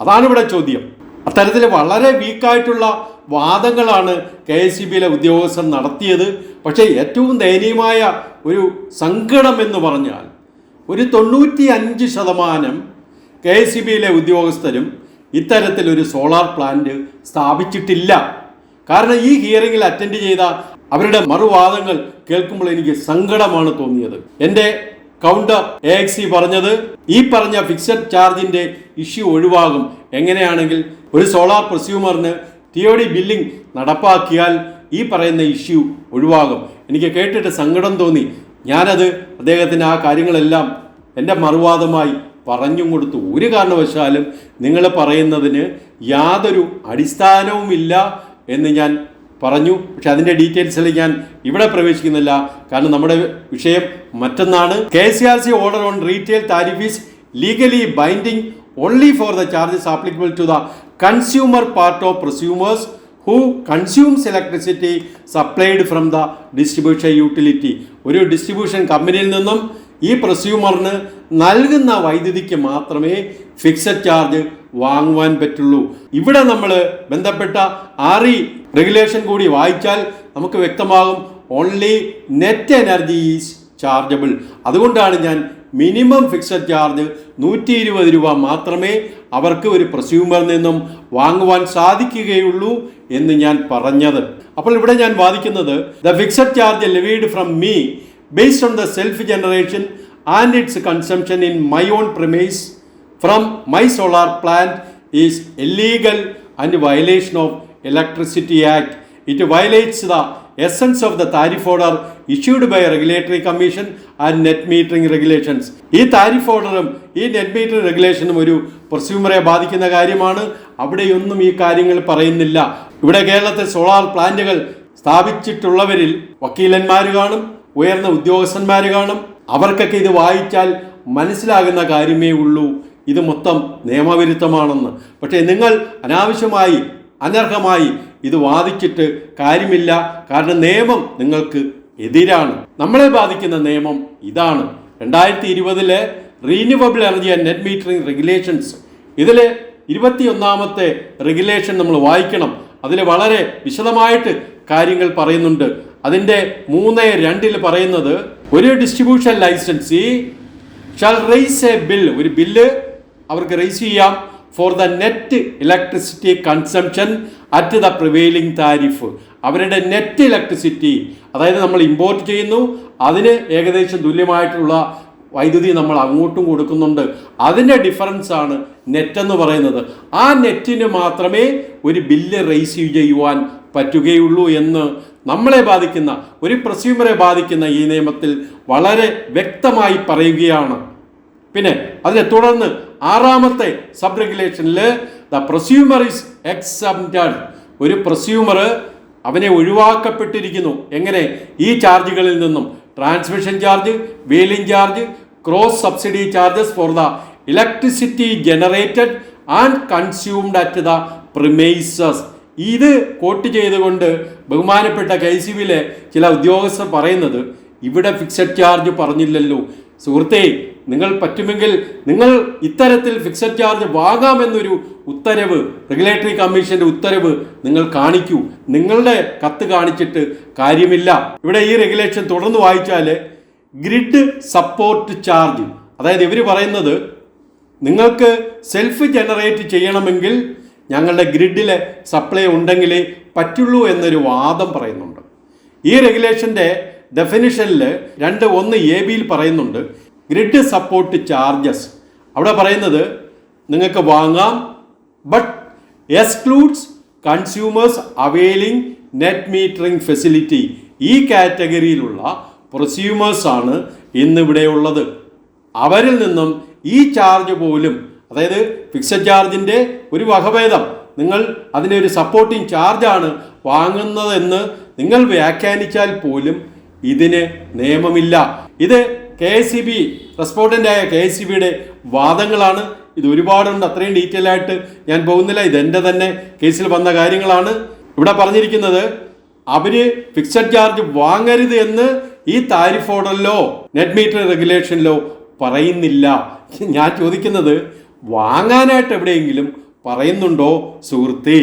അതാണ് ഇവിടെ ചോദ്യം. അത്തരത്തിൽ വളരെ വീക്കായിട്ടുള്ള വാദങ്ങളാണ് KSEBിയിലെ ഉദ്യോഗസ്ഥർ നടത്തിയത്. പക്ഷേ ഏറ്റവും ദയനീയമായ ഒരു സങ്കടം എന്ന് പറഞ്ഞാൽ ഒരു 95% KSEBിയിലെ ഉദ്യോഗസ്ഥരും ഇത്തരത്തിലൊരു സോളാർ പ്ലാന്റ് സ്ഥാപിച്ചിട്ടില്ല. കാരണം ഈ ഹിയറിങ്ങിൽ അറ്റൻഡ് ചെയ്ത അവരുടെ മറുവാദങ്ങൾ കേൾക്കുമ്പോൾ എനിക്ക് സങ്കടമാണ് തോന്നിയത്. എൻ്റെ കൗണ്ടർ AXC പറഞ്ഞത് ഈ പറഞ്ഞ ഫിക്സഡ് ചാർജിൻ്റെ ഇഷ്യൂ ഒഴിവാകും. എങ്ങനെയാണെങ്കിൽ ഒരു സോളാർ പ്രൊസ്യൂമറിന് TOD ബില്ലിംഗ് നടപ്പാക്കിയാൽ ഈ പറയുന്ന ഇഷ്യൂ ഒഴിവാകും. എനിക്ക് കേട്ടിട്ട് സങ്കടം തോന്നി. ഞാനത് അദ്ദേഹത്തിന് ആ കാര്യങ്ങളെല്ലാം എൻ്റെ മറുവാദമായി പറഞ്ഞും കൊടുത്തു. ഒരു കാരണവശാലും നിങ്ങൾ പറയുന്നതിന് യാതൊരു അടിസ്ഥാനവുമില്ല എന്ന് ഞാൻ പറഞ്ഞു. പക്ഷെ അതിൻ്റെ ഡീറ്റെയിൽസിൽ ഞാൻ ഇവിടെ പ്രവേശിക്കുന്നില്ല, കാരണം നമ്മുടെ വിഷയം മറ്റൊന്നാണ്. KCRC order on retail tariff is legally binding only for the charges applicable to the consumer part of prosumers who consumes electricity supplied from the distribution utility. ഒരു ഡിസ്ട്രിബ്യൂഷൻ കമ്പനിയിൽ നിന്നും ഈ പ്രൊസ്യൂമറിന് നൽകുന്ന വൈദ്യുതിക്ക് മാത്രമേ ഫിക്സഡ് ചാർജ് വാങ്ങുവാൻ പറ്റുള്ളൂ. ഇവിടെ നമ്മൾ ബന്ധപ്പെട്ട RE റെഗുലേഷൻ കൂടി വായിച്ചാൽ നമുക്ക് വ്യക്തമാകും only net energy is chargeable. അതുകൊണ്ടാണ് ഞാൻ മിനിമം ഫിക്സഡ് ചാർജ് 120 രൂപ മാത്രമേ അവർക്ക് ഒരു പ്രൊസ്യൂമറിൽ നിന്നും വാങ്ങുവാൻ സാധിക്കുകയുള്ളൂ എന്ന് ഞാൻ പറഞ്ഞത്. അപ്പോൾ ഇവിടെ ഞാൻ വാദിക്കുന്നത് the fixed charge levied from me based on the self generation and its consumption in my own premise from my solar plant is illegal and violation of Electricity Act. It violates the essence of the tariff order issued by a regulatory commission and net metering regulations. ഈ tariff ഓർഡറും ഈ net metering റെഗുലേഷനും ഒരു പ്രൊസ്യൂമറെ ബാധിക്കുന്ന കാര്യമാണ്. അവിടെയൊന്നും ഈ കാര്യങ്ങൾ പറയുന്നില്ല. ഇവിടെ കേരളത്തിൽ സോളാർ പ്ലാന്റുകൾ സ്ഥാപിച്ചിട്ടുള്ളവരിൽ വക്കീലന്മാർ കാണും, ഉയർന്ന ഉദ്യോഗസ്ഥന്മാർ കാണും. അവർക്കൊക്കെ ഇത് വായിച്ചാൽ മനസ്സിലാകുന്ന കാര്യമേ ഉള്ളൂ ഇത് മൊത്തം നിയമവിരുദ്ധമാണെന്ന്. പക്ഷേ നിങ്ങൾ അനാവശ്യമായി അനർഹമായി ഇത് വാദിച്ചിട്ട് കാര്യമില്ല. കാരണം നിയമം നിങ്ങൾക്ക് എതിരാണ്. നമ്മളെ ബാധിക്കുന്ന നിയമം ഇതാണ്. 2020 renewable energy and net metering regulations. ഇതിലെ 21ാമത്തെ റെഗുലേഷൻ നമ്മൾ വായിക്കണം. അതിൽ വളരെ വിശദമായിട്ട് കാര്യങ്ങൾ പറയുന്നുണ്ട്. അതിൻ്റെ 3.2 പറയുന്നത് ഒരു distribution licensee shall raise a bill, ഒരു ബില്ല് അവർക്ക് റൈസ് ചെയ്യാം for the net electricity consumption at the prevailing tariff. അവരുടെ നെറ്റ് ഇലക്ട്രിസിറ്റി, അതായത് നമ്മൾ ഇമ്പോർട്ട് ചെയ്യുന്നു, അതിന് ഏകദേശം തുല്യമായിട്ടുള്ള വൈദ്യുതി നമ്മൾ അങ്ങോട്ടും കൊടുക്കുന്നുണ്ട്. അതിൻ്റെ ഡിഫറൻസാണ് നെറ്റ് എന്ന് പറയുന്നത്. ആ നെറ്റിന് മാത്രമേ ഒരു ബില്ല് റേസ് ചെയ്യുവാൻ പറ്റുകയുള്ളൂ എന്ന് നമ്മളെ ബാധിക്കുന്ന, ഒരു പ്രസ്യൂമറെ ബാധിക്കുന്ന ഈ നിയമത്തിൽ വളരെ വ്യക്തമായി പറയുകയാണ്. പിന്നെ അതിനെ തുടർന്ന് 6ാമത്തെ സബ് റെഗുലേഷനിൽ ദ പ്രസ്യൂമർ ഈസ് എക്സംപ്റ്റഡ്. ഒരു പ്രസ്യൂമർ അവനെ ഒഴിവാക്കപ്പെട്ടിരിക്കുന്നു. എങ്ങനെ? ഈ ചാർജുകളിൽ നിന്നും. Transmission charge, wheeling charge, cross subsidy charges for the electricity generated and consumed at the premises. ഇത് കോട്ട് ചെയ്തുകൊണ്ട് ബഹുമാനപ്പെട്ട KCBയിലെ ചില ഉദ്യോഗസ്ഥർ പറയുന്നത്, ഇവിടെ ഫിക്സഡ് ചാർജ് പറഞ്ഞില്ലല്ലോ. സുഹൃത്തേ, നിങ്ങൾ പറ്റുമെങ്കിൽ നിങ്ങൾ ഇത്തരത്തിൽ ഫിക്സഡ് ചാർജ് വാങ്ങാമെന്നൊരു ഉത്തരവ്, റെഗുലേറ്ററി കമ്മീഷന്റെ ഉത്തരവ് നിങ്ങൾ കാണിക്കൂ. നിങ്ങളുടെ കത്ത് കാണിച്ചിട്ട് കാര്യമില്ല. ഇവിടെ ഈ റെഗുലേഷൻ തുടർന്ന് വായിച്ചാൽ ഗ്രിഡ് സപ്പോർട്ട് ചാർജ്, അതായത് ഇവർ പറയുന്നത് നിങ്ങൾക്ക് സെൽഫ് ജനറേറ്റ് ചെയ്യണമെങ്കിൽ ഞങ്ങളുടെ ഗ്രിഡിലെ സപ്ലൈ ഉണ്ടെങ്കിലേ പറ്റുള്ളൂ എന്നൊരു വാദം പറയുന്നുണ്ട്. ഈ റെഗുലേഷൻ്റെ ഡെഫിനിഷനിൽ 2(1)(a)(b) പറയുന്നുണ്ട് ഗ്രിഡ് സപ്പോർട്ട് ചാർജസ്. അവിടെ പറയുന്നത് നിങ്ങൾക്ക് വാങ്ങാം, but excludes consumers availing net metering facility. ഈ കാറ്റഗറിയിലുള്ള പ്രൊസ്യൂമേഴ്സാണ് ഇന്നിവിടെ ഉള്ളത്. അവരിൽ നിന്നും ഈ ചാർജ് പോലും, അതായത് ഫിക്സഡ് ചാർജിൻ്റെ ഒരു വകഭേദം, നിങ്ങൾ അതിനെ ഒരു സപ്പോർട്ടിങ് ചാർജാണ് വാങ്ങുന്നതെന്ന് നിങ്ങൾ വ്യാഖ്യാനിച്ചാൽ പോലും ഇതിന് നിയമമില്ല. ഇത് KSEB റെസ്പോണ്ടൻ്റായ KSEBയുടെ വാദങ്ങളാണ്. ഇത് ഒരുപാടുണ്ട്, അത്രയും ഡീറ്റെയിൽ ആയിട്ട് ഞാൻ പോകുന്നില്ല. ഇതെൻ്റെ തന്നെ കേസിൽ വന്ന കാര്യങ്ങളാണ്. ഇവിടെ പറഞ്ഞിരിക്കുന്നത് അവർ ഫിക്സഡ് ചാർജ് വാങ്ങരുത് എന്ന് ഈ താരിഫ് ഓർഡറിലോ നെറ്റ് മീറ്റർ റെഗുലേഷനിലോ പറയുന്നില്ല. ഞാൻ ചോദിക്കുന്നത്, വാങ്ങാനായിട്ട് എവിടെയെങ്കിലും പറയുന്നുണ്ടോ സുഹൃത്തേ?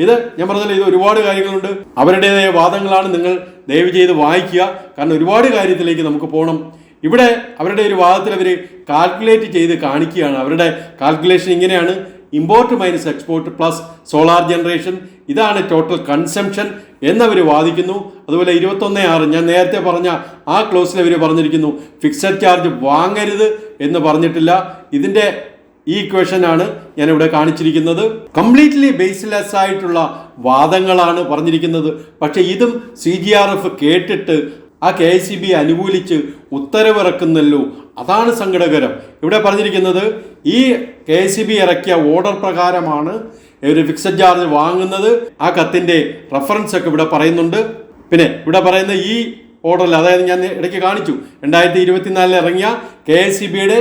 ഇത് ഞാൻ പറഞ്ഞല്ലോ, ഇത് ഒരുപാട് കാര്യങ്ങളുണ്ട്, അവരുടേതായ വാദങ്ങളാണ്. നിങ്ങൾ ദയവ് ചെയ്ത് വായിക്കുക, കാരണം ഒരുപാട് കാര്യത്തിലേക്ക് നമുക്ക് പോകണം. ഇവിടെ അവരുടെ ഒരു വാദത്തിൽ അവർ കാൽക്കുലേറ്റ് ചെയ്ത് കാണിക്കുകയാണ്. അവരുടെ കാൽക്കുലേഷൻ ഇങ്ങനെയാണ്: import minus export plus solar generation, ഇതാണ് ടോട്ടൽ കൺസംഷൻ എന്നവർ വാദിക്കുന്നു. അതുപോലെ 21(6) ഞാൻ നേരത്തെ പറഞ്ഞ ആ ക്ലോസിൽ അവർ പറഞ്ഞിരിക്കുന്നു ഫിക്സഡ് ചാർജ് വാങ്ങരുത് എന്ന് പറഞ്ഞിട്ടില്ല. ഇതിൻ്റെ ഈ ഇക്വേഷനാണ് ഞാനിവിടെ കാണിച്ചിരിക്കുന്നത്. കംപ്ലീറ്റ്ലി ബേസ്ലെസ് ആയിട്ടുള്ള വാദങ്ങളാണ് പറഞ്ഞിരിക്കുന്നത്. പക്ഷേ ഇതും CGRF കേട്ടിട്ട് ആ KSEB അനുകൂലിച്ച് ഉത്തരവിറക്കുന്നല്ലോ, അതാണ് സങ്കടകരം. ഇവിടെ പറഞ്ഞിരിക്കുന്നത് ഈ KSEB ഇറക്കിയ ഓർഡർ പ്രകാരമാണ് ഒരു ഫിക്സഡ് ചാർജ് വാങ്ങുന്നത്. ആ കത്തിൻ്റെ റെഫറൻസ് ഒക്കെ ഇവിടെ പറയുന്നുണ്ട്. പിന്നെ ഇവിടെ പറയുന്ന ഈ ഓർഡറിൽ, അതായത് ഞാൻ ഇടയ്ക്ക് കാണിച്ചു 2024 ഇറങ്ങിയ KSEBയുടെ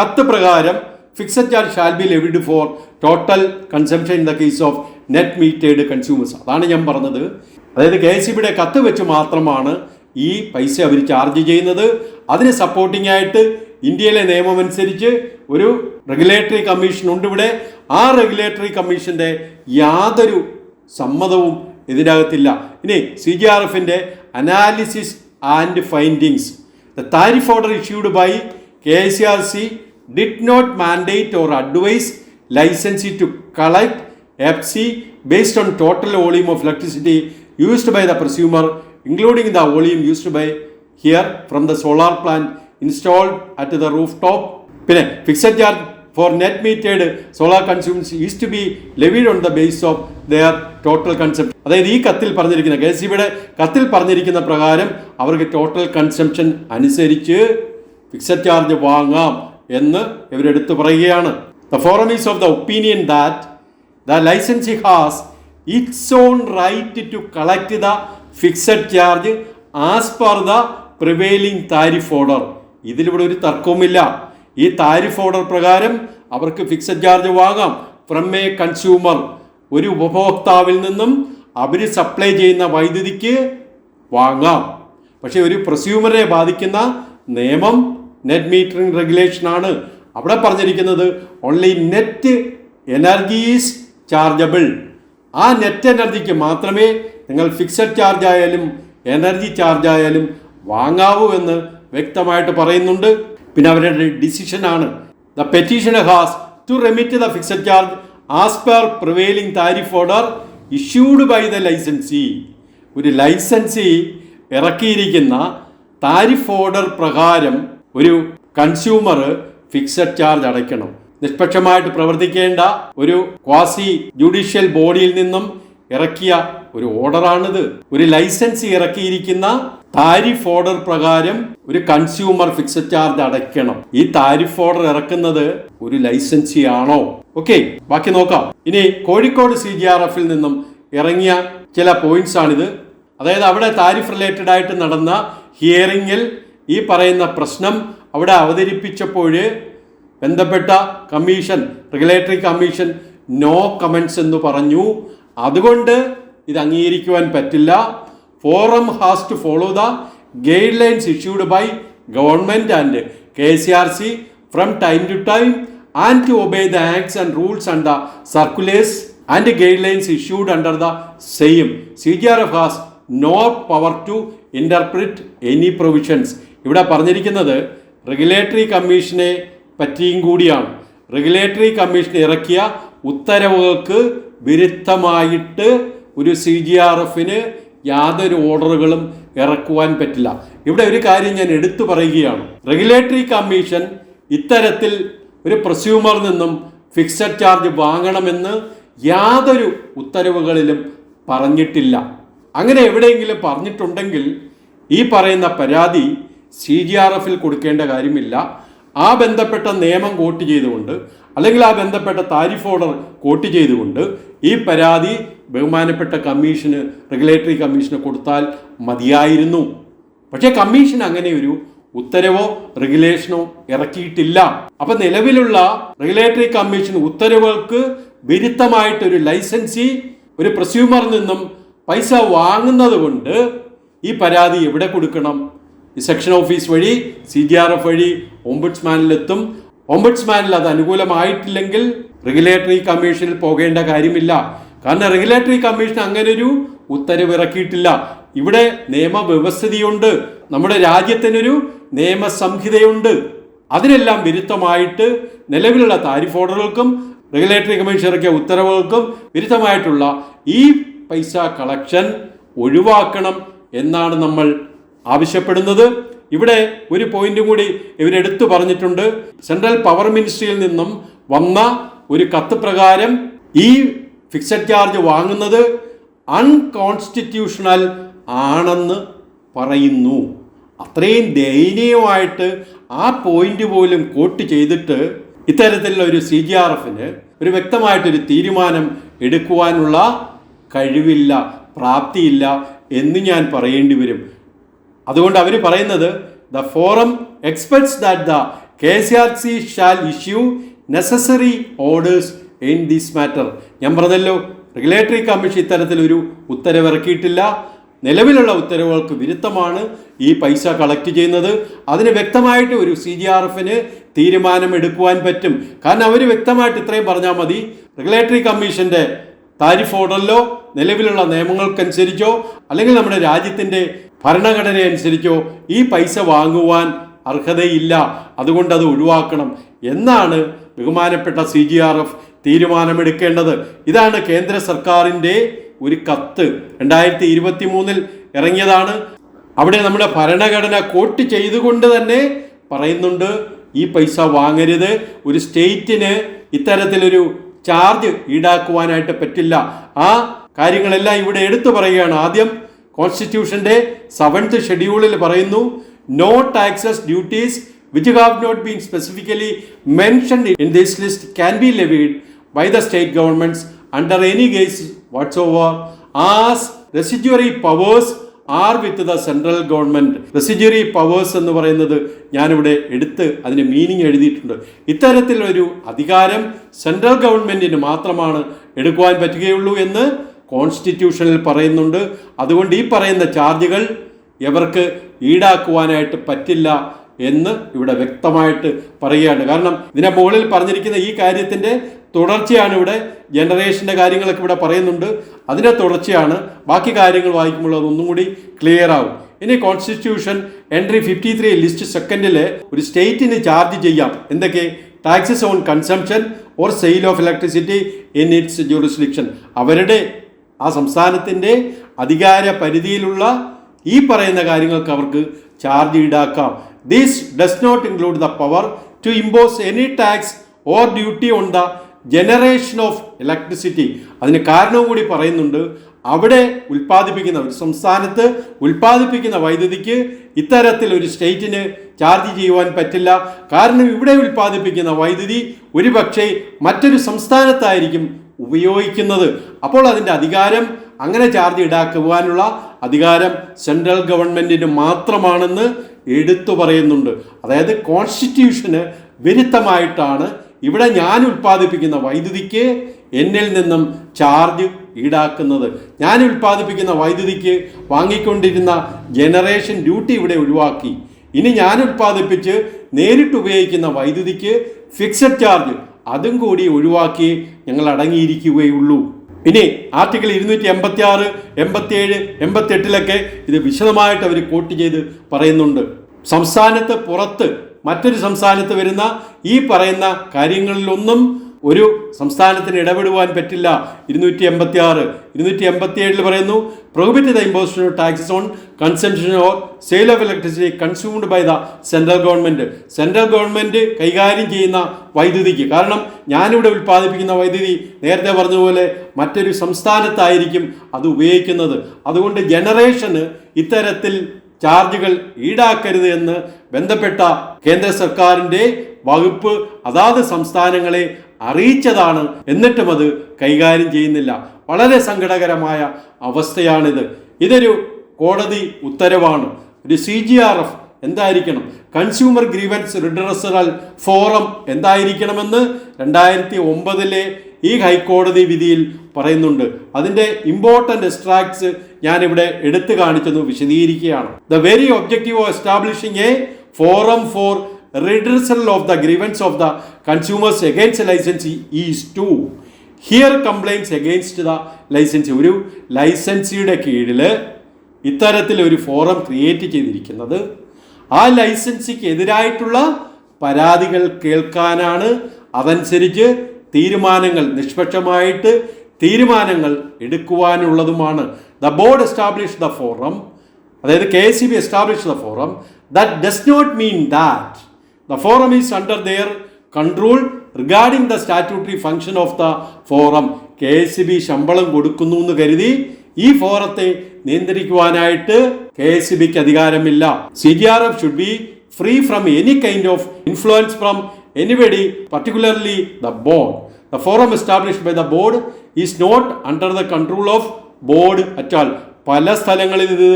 കത്ത് പ്രകാരം fixed charge shall be levied for total consumption in the case of net metered consumers. അതാണ് ഞാൻ പറഞ്ഞത്. അതായത് KSEBയുടെ കത്ത് വെച്ച് മാത്രമാണ് ഈ പൈസ അവർ ചാർജ് ചെയ്യുന്നത്. അതിന് സപ്പോർട്ടിംഗ് ആയിട്ട് ഇന്ത്യയിലെ നിയമം അനുസരിച്ച് ഒരു റെഗുലേറ്ററി കമ്മീഷൻ ഉണ്ട് ഇവിടെ. ആ റെഗുലേറ്ററി കമ്മീഷൻ്റെ യാതൊരു സമ്മതവും ഇതിനകത്തില്ല. ഇനി CGRFൻ്റെ analysis and findings. The tariff order issued by KSRC did not mandate or advise licensee to collect FC based on total volume of electricity used by the prosumer, including the volume used by here from the solar plant installed at the rooftop. പിന്നെ fixed charge for net metered solar consumption is to be levied on the basis of their total consumption. അതായത് ഈ കത്തിൽ പറഞ്ഞിരിക്കുന്ന KSEBയുടെ കത്തിൽ പറഞ്ഞിരിക്കുന്ന പ്രകാരം അവർക്ക് total consumption അനുസരിച്ച് ഫിക്സഡ് ചാർജ് വാങ്ങാം എന്ന് ഇവരെടുത്ത് പറയുകയാണ്. The forum is of the opinion that the licensee has its own right to collect the fixed charge as per the prevailing tariff order. ഇതിലിവിടെ ഒരു തർക്കവുമില്ല. ഈ താരിഫ് ഓർഡർ പ്രകാരം അവർക്ക് ഫിക്സഡ് ചാർജ് വാങ്ങാം ഫ്രം എ കൺസ്യൂമർ, ഒരു ഉപഭോക്താവിൽ നിന്നും അവർ supply ചെയ്യുന്ന വൈദ്യുതിക്ക് വാങ്ങാം. പക്ഷേ ഒരു പ്രസ്യൂമറെ ബാധിക്കുന്ന നിയമം നെറ്റ് മീറ്ററിംഗ് റെഗുലേഷനാണ്. അവിടെ പറഞ്ഞിരിക്കുന്നത് only net energy is chargeable. ആ നെറ്റ് എനർജിക്ക് മാത്രമേ നിങ്ങൾ ഫിക്സഡ് ചാർജ് ആയാലും എനർജി ചാർജ് ആയാലും വാങ്ങാവൂ എന്ന് വ്യക്തമായിട്ട് പറയുന്നുണ്ട്. പിന്നെ അവരുടെ ഡിസിഷനാണ് the petitioner has to remit the fixed charge as per prevailing tariff order issued by the licensee. ഒരു ലൈസൻസി ഇറക്കിയിരിക്കുന്ന താരിഫ് ഓർഡർ പ്രകാരം ഒരു കൺസ്യൂമർ ഫിക്സഡ് ചാർജ് അടയ്ക്കണം. നിഷ്പക്ഷമായിട്ട് പ്രവർത്തിക്കേണ്ട ഒരു ക്വാസി ജുഡീഷ്യൽ ബോഡിയിൽ നിന്നും ഇറക്കിയ ഒരു ഓർഡറാണിത്. ഒരു ലൈസൻസ് ഇറക്കിയിരിക്കുന്ന താരിഫ് ഓർഡർ പ്രകാരം ഒരു കൺസ്യൂമർ ഫിക്സഡ് ചാർജ് അടയ്ക്കണം. ഈ താരിഫ് ഓർഡർ ഇറക്കുന്നത് ഒരു ലൈസൻസി ആണോ? ഓക്കെ, ബാക്കി നോക്കാം. ഇനി കോഴിക്കോട് CGRF നിന്നും ഇറങ്ങിയ ചില പോയിന്റ്സ് ആണിത്. അതായത് അവിടെ താരിഫ് റിലേറ്റഡ് ആയിട്ട് നടന്ന ഹിയറിംഗിൽ ഈ പറയുന്ന പ്രശ്നം അവിടെ അവതരിപ്പിച്ചപ്പോൾ ബന്ധപ്പെട്ട commission, regulatory commission no comments എന്ന് പറഞ്ഞു. അതുകൊണ്ട് ഇത് അംഗീകരിക്കുവാൻ പറ്റില്ല. Forum has to follow the guidelines issued by government and KCRC from time to time and to obey the acts and rules and the circulars and guidelines issued under the same. CGRF has no power to interpret any provisions. ഇവിടെ പറഞ്ഞിരിക്കുന്നത് regulatory കമ്മീഷനെ പറ്റിയും കൂടിയാണ്. Regulatory commission ഇറക്കിയ ഉത്തരവുകൾക്ക് വിരുദ്ധമായിട്ട് ഒരു CGRF യാതൊരു ഓർഡറുകളും ഇറക്കുവാൻ പറ്റില്ല. ഇവിടെ ഒരു കാര്യം ഞാൻ എടുത്തു പറയുകയാണ്. റെഗുലേറ്ററി കമ്മീഷൻ ഇത്തരത്തിൽ ഒരു പ്രസ്യൂമറിൽ നിന്നും ഫിക്സഡ് ചാർജ് വാങ്ങണമെന്ന് യാതൊരു ഉത്തരവുകളിലും പറഞ്ഞിട്ടില്ല. അങ്ങനെ എവിടെയെങ്കിലും പറഞ്ഞിട്ടുണ്ടെങ്കിൽ ഈ പറയുന്ന പരാതി CGRF കൊടുക്കേണ്ട കാര്യമില്ല. ആ ബന്ധപ്പെട്ട നിയമം കോട്ട് ചെയ്തുകൊണ്ട് അല്ലെങ്കിൽ ആ ബന്ധപ്പെട്ട താരിഫ് ഓർഡർ കോട്ട് ചെയ്തുകൊണ്ട് ഈ പരാതി ബഹുമാനപ്പെട്ട കമ്മീഷന്, റെഗുലേറ്ററി കമ്മീഷന് കൊടുത്താൽ മതിയായിരുന്നു. പക്ഷേ കമ്മീഷൻ അങ്ങനെ ഒരു ഉത്തരവോ റെഗുലേഷനോ ഇറക്കിയിട്ടില്ല. അപ്പൊ നിലവിലുള്ള റെഗുലേറ്ററി കമ്മീഷൻ ഉത്തരവുകൾക്ക് വിരുദ്ധമായിട്ടൊരു ലൈസൻസി ഒരു പ്രസ്യൂമറിൽ നിന്നും പൈസ വാങ്ങുന്നത് കൊണ്ട് ഈ പരാതി എവിടെ കൊടുക്കണം? ഈ സെക്ഷൻ ഓഫീസ് വഴി CGRF വഴി ഓംബുഡ്സ്മാനിലെത്തും. ഓംബുഡ്സ്മാനിൽ അത് അനുകൂലമായിട്ടില്ലെങ്കിൽ റെഗുലേറ്ററി കമ്മീഷനിൽ പോകേണ്ട കാര്യമില്ല. കാരണം റെഗുലേറ്ററി കമ്മീഷൻ അങ്ങനെ ഒരു ഉത്തരവ് ഇറക്കിയിട്ടില്ല. ഇവിടെ നിയമവ്യവസ്ഥിതിയുണ്ട്, നമ്മുടെ രാജ്യത്തിനൊരു നിയമസംഹിതയുണ്ട്. അതിനെല്ലാം വിരുദ്ധമായിട്ട് നിലവിലുള്ള താരിഫ് ഓർഡറുകൾക്കും റെഗുലേറ്ററി കമ്മീഷൻ ഇറക്കിയ ഉത്തരവുകൾക്കും വിരുദ്ധമായിട്ടുള്ള ഈ പൈസ കളക്ഷൻ ഒഴിവാക്കണം എന്നാണ് നമ്മൾ ആവശ്യപ്പെടുന്നത്. ഇവിടെ ഒരു പോയിന്റും കൂടി ഇവരെടുത്തു പറഞ്ഞിട്ടുണ്ട്. സെൻട്രൽ പവർ മിനിസ്ട്രിയിൽ നിന്നും വന്ന ഒരു കത്ത് പ്രകാരം ഈ ഫിക്സഡ് ചാർജ് വാങ്ങുന്നത് അൺകോൺസ്റ്റിറ്റ്യൂഷണൽ ആണെന്ന് പറയുന്നു. അത്രയും ദയനീയമായിട്ട് ആ പോയിന്റ് പോലും കോട്ട് ചെയ്തിട്ട് ഇത്തരത്തിലുള്ള ഒരു CGRF ഒരു വ്യക്തമായിട്ടൊരു തീരുമാനം എടുക്കുവാനുള്ള കഴിവില്ല, പ്രാപ്തിയില്ല എന്ന് ഞാൻ പറയേണ്ടി വരും. അതുകൊണ്ട് അവർ പറയുന്നത് the forum expects that the KCRC shall issue necessary orders in this matter. ഞാൻ പറഞ്ഞല്ലോ, റെഗുലേറ്ററി കമ്മീഷൻ ഇത്തരത്തിലൊരു ഉത്തരവിറക്കിയിട്ടില്ല. നിലവിലുള്ള ഉത്തരവുകൾക്ക് വിരുദ്ധമാണ് ഈ പൈസ കളക്ട് ചെയ്യുന്നത്. അതിന് വ്യക്തമായിട്ട് ഒരു CGRF തീരുമാനമെടുക്കുവാൻ പറ്റും. കാരണം അവർ വ്യക്തമായിട്ട് ഇത്രയും പറഞ്ഞാൽ മതി, റെഗുലേറ്ററി കമ്മീഷൻ്റെ താരിഫ് ഓർഡറിലോ നിലവിലുള്ള നിയമങ്ങൾക്കനുസരിച്ചോ അല്ലെങ്കിൽ നമ്മുടെ രാജ്യത്തിൻ്റെ ഭരണഘടന അനുസരിച്ചോ ഈ പൈസ വാങ്ങുവാൻ അർഹതയില്ല, അതുകൊണ്ട് അത് ഒഴിവാക്കണം എന്നാണ് ബഹുമാനപ്പെട്ട CGRF തീരുമാനമെടുക്കേണ്ടത്. ഇതാണ് കേന്ദ്ര സർക്കാരിൻ്റെ ഒരു കത്ത് 2023 ഇറങ്ങിയതാണ്. അവിടെ നമ്മുടെ ഭരണഘടന കോട്ട് ചെയ്തുകൊണ്ട് തന്നെ പറയുന്നുണ്ട് ഈ പൈസ വാങ്ങരുത്. ഒരു സ്റ്റേറ്റിന് ഇത്തരത്തിലൊരു ചാർജ് ഈടാക്കുവാനായിട്ട് പറ്റില്ല. ആ കാര്യങ്ങളെല്ലാം ഇവിടെ എടുത്തു പറയുകയാണ്. ആദ്യം കോൺസ്റ്റിറ്റ്യൂഷന്റെ 7th ഷെഡ്യൂളിൽ പറയുന്നു, no taxes duties which have not been specifically mentioned in this list can be levied by the state governments under any case whatsoever as residuary powers are with the central government. Residuary powers എന്ന് പറയുന്നത് ഞാനിവിടെ എടുത്ത് അതിന് meaning എഴുതിയിട്ടുണ്ട്. ഇത്തരത്തിലൊരു അധികാരം central ഗവൺമെന്റിന് മാത്രമാണ് എടുക്കുവാൻ പറ്റുകയുള്ളൂ എന്ന് കോൺസ്റ്റിറ്റ്യൂഷനിൽ പറയുന്നുണ്ട്. അതുകൊണ്ട് ഈ പറയുന്ന ചാർജുകൾ ഇവർക്ക് ഈടാക്കുവാനായിട്ട് പറ്റില്ല എന്ന് ഇവിടെ വ്യക്തമായിട്ട് പറയുകയാണ്. കാരണം ഇതിനെ മുകളിൽ പറഞ്ഞിരിക്കുന്ന ഈ കാര്യത്തിൻ്റെ തുടർച്ചയാണ്. ഇവിടെ ജനറേഷൻ്റെ കാര്യങ്ങളൊക്കെ ഇവിടെ പറയുന്നുണ്ട്, അതിൻ്റെ തുടർച്ചയാണ്. ബാക്കി കാര്യങ്ങൾ വായിക്കുമ്പോൾ അതൊന്നും കൂടി ക്ലിയർ ആവും. ഇനി കോൺസ്റ്റിറ്റ്യൂഷൻ എൻട്രി 53 ലിസ്റ്റ് സെക്കൻഡില് ഒരു സ്റ്റേറ്റിന് ചാർജ് ചെയ്യാം. എന്തൊക്കെ? Taxes on consumption or sale of electricity in its jurisdiction. അവരുടെ ആ സംസ്ഥാനത്തിൻ്റെ അധികാര പരിധിയിലുള്ള ഈ പറയുന്ന കാര്യങ്ങൾക്ക് അവർക്ക് ചാർജ് ഈടാക്കാം. This does not include the power to impose any tax or duty on the generation of electricity. അതിന് കാരണവും കൂടി പറയുന്നുണ്ട്. അവിടെ ഉൽപ്പാദിപ്പിക്കുന്ന ഒരു സംസ്ഥാനത്ത് ഉൽപ്പാദിപ്പിക്കുന്ന വൈദ്യുതിക്ക് ഇത്തരത്തിൽ ഒരു സ്റ്റേറ്റിന് ചാർജ് ചെയ്യുവാൻ പറ്റില്ല. കാരണം ഇവിടെ ഉൽപ്പാദിപ്പിക്കുന്ന വൈദ്യുതി ഒരുപക്ഷെ മറ്റൊരു സംസ്ഥാനത്തായിരിക്കും ഉപയോഗിക്കുന്നത്. അപ്പോൾ അതിൻ്റെ അധികാരം, അങ്ങനെ ചാർജ് ഈടാക്കുവാനുള്ള അധികാരം സെൻട്രൽ ഗവൺമെൻറ്റിന് മാത്രമാണെന്ന് എടുത്തു പറയുന്നുണ്ട്. അതായത് കോൺസ്റ്റിറ്റ്യൂഷന് വിരുദ്ധമായിട്ടാണ് ഇവിടെ ഞാൻ ഉൽപ്പാദിപ്പിക്കുന്ന വൈദ്യുതിക്ക് എന്നിൽ നിന്നും ചാർജ് ഈടാക്കുന്നത്. ഞാൻ ഉൽപ്പാദിപ്പിക്കുന്ന വൈദ്യുതിക്ക് വാങ്ങിക്കൊണ്ടിരുന്ന ജനറേഷൻ ഡ്യൂട്ടി ഇവിടെ ഒഴിവാക്കി. ഇനി ഞാൻ ഉൽപ്പാദിപ്പിച്ച് നേരിട്ട് ഉപയോഗിക്കുന്ന വൈദ്യുതിക്ക് ഫിക്സഡ് ചാർജ് അതും കൂടി ഒഴിവാക്കി ഞങ്ങൾ അടങ്ങിയിരിക്കുകയുള്ളൂ. ഇനി ആർട്ടിക്കിൾ 286, 87, 88 ഇത് വിശദമായിട്ട് അവർ കോട്ട് ചെയ്ത് പറയുന്നുണ്ട്. സംസ്ഥാനത്ത് പുറത്ത് മറ്റൊരു സംസ്ഥാനത്ത് വരുന്ന ഈ പറയുന്ന കാര്യങ്ങളിലൊന്നും ഒരു സംസ്ഥാനത്തിന് ഇടപെടുവാൻ പറ്റില്ല. 286, 287 പറയുന്നു, prohibit the imposition of taxes on consumption or sale of electricity consumed by the central government. Central government കൈകാര്യം ചെയ്യുന്ന വൈദ്യുതിക്ക്, കാരണം ഞാനിവിടെ ഉൽപ്പാദിപ്പിക്കുന്ന വൈദ്യുതി നേരത്തെ പറഞ്ഞതുപോലെ മറ്റൊരു സംസ്ഥാനത്തായിരിക്കും അത് ഉപയോഗിക്കുന്നത്. അതുകൊണ്ട് ജനറേഷന് ഇത്തരത്തിൽ ചാർജുകൾ ഈടാക്കരുത് എന്ന് ബന്ധപ്പെട്ട കേന്ദ്ര സർക്കാരിൻ്റെ വകുപ്പ് അതാത് സംസ്ഥാനങ്ങളെ അറിയിച്ചതാണ്. എന്നിട്ടും അത് കൈകാര്യം ചെയ്യുന്നില്ല. വളരെ സങ്കടകരമായ അവസ്ഥയാണിത്. ഇതൊരു കോടതി ഉത്തരവാണ്. ഒരു CGRF എന്തായിരിക്കണം, കൺസ്യൂമർ ഗ്രീവൻസ് റിഡ്രസൽ ഫോറം എന്തായിരിക്കണമെന്ന് 2009 ഈ ഹൈക്കോടതി വിധിയിൽ പറയുന്നുണ്ട്. അതിൻ്റെ ഇമ്പോർട്ടൻ്റ് എക്സ്ട്രാക്ട്സ് ഞാനിവിടെ എടുത്തു കാണിച്ചെന്ന് വിശദീകരിക്കുകയാണ്. The very objective of establishing a forum for redressal of the grievance of the consumers against licensee is to hear complaints against the licensee. ഒരു ലൈസൻസിയുടെ കീഴിൽ ഇത്തരത്തിൽ ഒരു ഫോറം ക്രിയേറ്റ് ചെയ്തിരിക്കുന്നത് ആ ലൈസൻസിക്ക് എതിരായിട്ടുള്ള പരാതികൾ കേൾക്കാനാണ്. അതനുസരിച്ച് തീരുമാനങ്ങൾ, നിഷ്പക്ഷമായിട്ട് തീരുമാനങ്ങൾ എടുക്കുവാനുള്ളതുമാണ്. The board establish the forum, അതായത് KSEB establish the forum. That does not mean that the forum is under their control regarding the statutory function of the forum. KSEB ശമ്പളം കൊടുക്കുന്നു എന്ന് കരുതി ഈ ഫോറത്തെ നിയന്ത്രിക്കുവാനായിട്ട് KSEBക്ക് അധികാരമില്ല. CGRF should be free from any kind of influence from anybody, particularly the board. The forum established by the board is not under the control of board at all. പല സ്ഥലങ്ങളിൽ ഇത്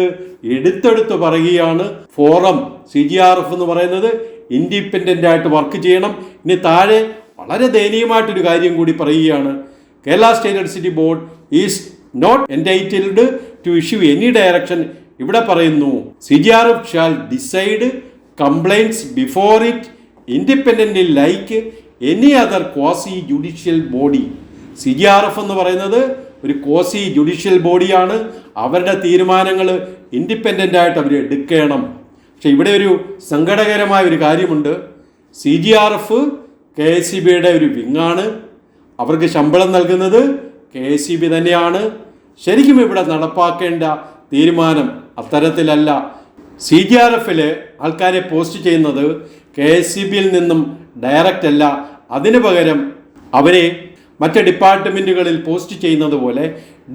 എടുത്തെടുത്ത് പറയുകയാണ്. ഫോറം CGRF എന്ന് പറയുന്നത് independent ആയിട്ട് work ചെയ്യണം. ഇനി താഴെ വളരെ ദയനീയമായിട്ടൊരു കാര്യം കൂടി പറയുകയാണ്. Kerala state electricity board is not entitled to issue any direction. ഇവിടെ പറയുന്നു CGRF shall decide complaints before it independent like any other quasi judicial body. CGRF എന്ന് പറയുന്നത് ഒരു ക്വാസി ജുഡീഷ്യൽ ബോഡിയാണ്. അവരുടെ തീരുമാനങ്ങൾ ഇൻഡിപെൻഡൻ്റ് ആയിട്ട് അവർ എടുക്കണം. പക്ഷെ ഇവിടെ ഒരു സങ്കടകരമായ ഒരു കാര്യമുണ്ട്. CGRF KSEBയുടെ ഒരു വിങ്ങാണ്. അവർക്ക് ശമ്പളം നൽകുന്നത് KSEB തന്നെയാണ്. ശരിക്കും ഇവിടെ നടപ്പാക്കേണ്ട തീരുമാനം അത്തരത്തിലല്ല. CGRFിൽ ആൾക്കാരെ പോസ്റ്റ് ചെയ്യുന്നത് KSEBയിൽ നിന്നും ഡയറക്റ്റ് അല്ല. അതിനു പകരം അവരെ മറ്റ് ഡിപ്പാർട്ട്മെൻറ്റുകളിൽ പോസ്റ്റ് ചെയ്യുന്നത് പോലെ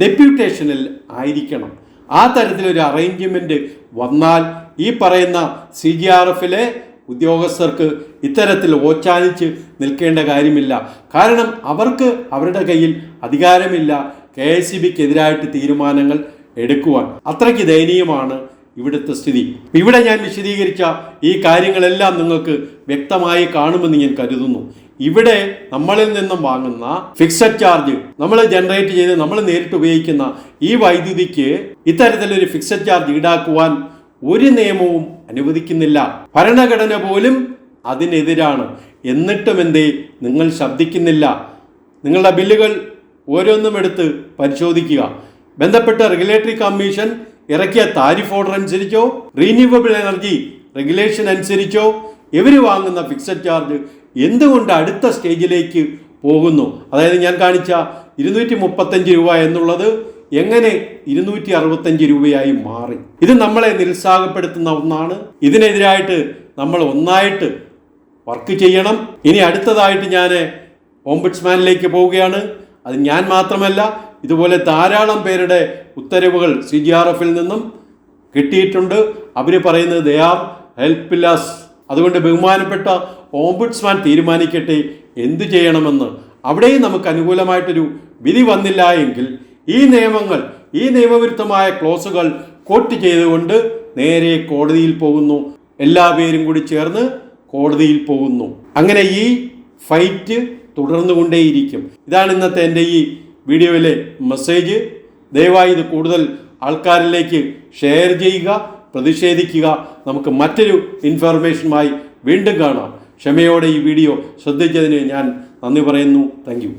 ഡെപ്യൂട്ടേഷനിൽ ആയിരിക്കണം. ആ തരത്തിലൊരു അറേഞ്ച്മെൻറ്റ് വന്നാൽ ഈ പറയുന്ന CGRFിലെ ഉദ്യോഗസ്ഥർക്ക് ഇത്തരത്തിൽ ഓച്ചാനിച്ച് നിൽക്കേണ്ട കാര്യമില്ല. കാരണം അവർക്ക് അവരുടെ കയ്യിൽ അധികാരമില്ല KSEBക്കെതിരായിട്ട് തീരുമാനങ്ങൾ എടുക്കുവാൻ. അത്രയ്ക്ക് ദയനീയമാണ് ഇവിടുത്തെ സ്ഥിതി. ഇവിടെ ഞാൻ വിശദീകരിച്ച ഈ കാര്യങ്ങളെല്ലാം നിങ്ങൾക്ക് വ്യക്തമായി കാണുമെന്ന് ഞാൻ കരുതുന്നു. ഇവിടെ നമ്മളിൽ നിന്നും വാങ്ങുന്ന ഫിക്സഡ് ചാർജ്, നമ്മൾ ജനറേറ്റ് ചെയ്ത് നമ്മൾ നേരിട്ട് ഉപയോഗിക്കുന്ന ഈ വൈദ്യുതിക്ക് ഇത്തരത്തിലൊരു ഫിക്സഡ് ചാർജ് ഈടാക്കുവാൻ ഒരു നിയമവും അനുവദിക്കുന്നില്ല. ഭരണഘടന പോലും അതിനെതിരാണ്. എന്നിട്ടും എന്തേ നിങ്ങൾ ശബ്ദിക്കുന്നില്ല? നിങ്ങളുടെ ബില്ലുകൾ ഓരോന്നും എടുത്ത് പരിശോധിക്കുക. ബന്ധപ്പെട്ട റെഗുലേറ്ററി കമ്മീഷൻ ഇറക്കിയ താരിഫ് ഓർഡർ അനുസരിച്ചോ റീന്യൂവബിൾ എനർജി റെഗുലേഷൻ അനുസരിച്ചോ ഇവർ വാങ്ങുന്ന ഫിക്സഡ് ചാർജ് എന്തുകൊണ്ട് അടുത്ത സ്റ്റേജിലേക്ക് പോകുന്നു? അതായത് ഞാൻ കാണിച്ച 235 രൂപ എന്നുള്ളത് എങ്ങനെ 265 രൂപയായി മാറി? ഇത് നമ്മളെ നിരുത്സാഹപ്പെടുത്തുന്ന ഒന്നാണ്. ഇതിനെതിരായിട്ട് നമ്മൾ ഒന്നായിട്ട് വർക്ക് ചെയ്യണം. ഇനി അടുത്തതായിട്ട് ഞാൻ ഓംബുഡ്സ്മാനിലേക്ക് പോവുകയാണ്. അത് ഞാൻ മാത്രമല്ല, ഇതുപോലെ ധാരാളം പേരുടെ ഉത്തരവുകൾ CGRF നിന്നും കിട്ടിയിട്ടുണ്ട്. അവർ പറയുന്നത് ദേ ആർ ഹെൽപ്ലെസ്. അതുകൊണ്ട് ബഹുമാനപ്പെട്ട ഓംബുഡ്സ്മാൻ തീരുമാനിക്കട്ടെ എന്തു ചെയ്യണമെന്ന്. അവിടെയും നമുക്ക് അനുകൂലമായിട്ടൊരു വിധി വന്നില്ല എങ്കിൽ ഈ നിയമങ്ങൾ, ഈ നിയമവിരുദ്ധമായ ക്ലോസുകൾ കോട്ട് ചെയ്തുകൊണ്ട് നേരെ കോടതിയിൽ പോകുന്നു. എല്ലാ പേരും കൂടി ചേർന്ന് കോടതിയിൽ പോകുന്നു. അങ്ങനെ ഈ ഫൈറ്റ് തുടർന്നുകൊണ്ടേയിരിക്കും. ഇതാണ് ഇന്നത്തെ എൻ്റെ ഈ വീഡിയോയിലെ മെസ്സേജ്. ദയവായി ഇത് കൂടുതൽ ആൾക്കാരിലേക്ക് ഷെയർ ചെയ്യുക, പ്രതിഷേധിക്കുക. നമുക്ക് മറ്റൊരു ഇൻഫർമേഷനുമായി വീണ്ടും കാണാം. ക്ഷമയോടെ ഈ വീഡിയോ ശ്രദ്ധിച്ചതിന് ഞാൻ നന്ദി പറയുന്നു. Thank you.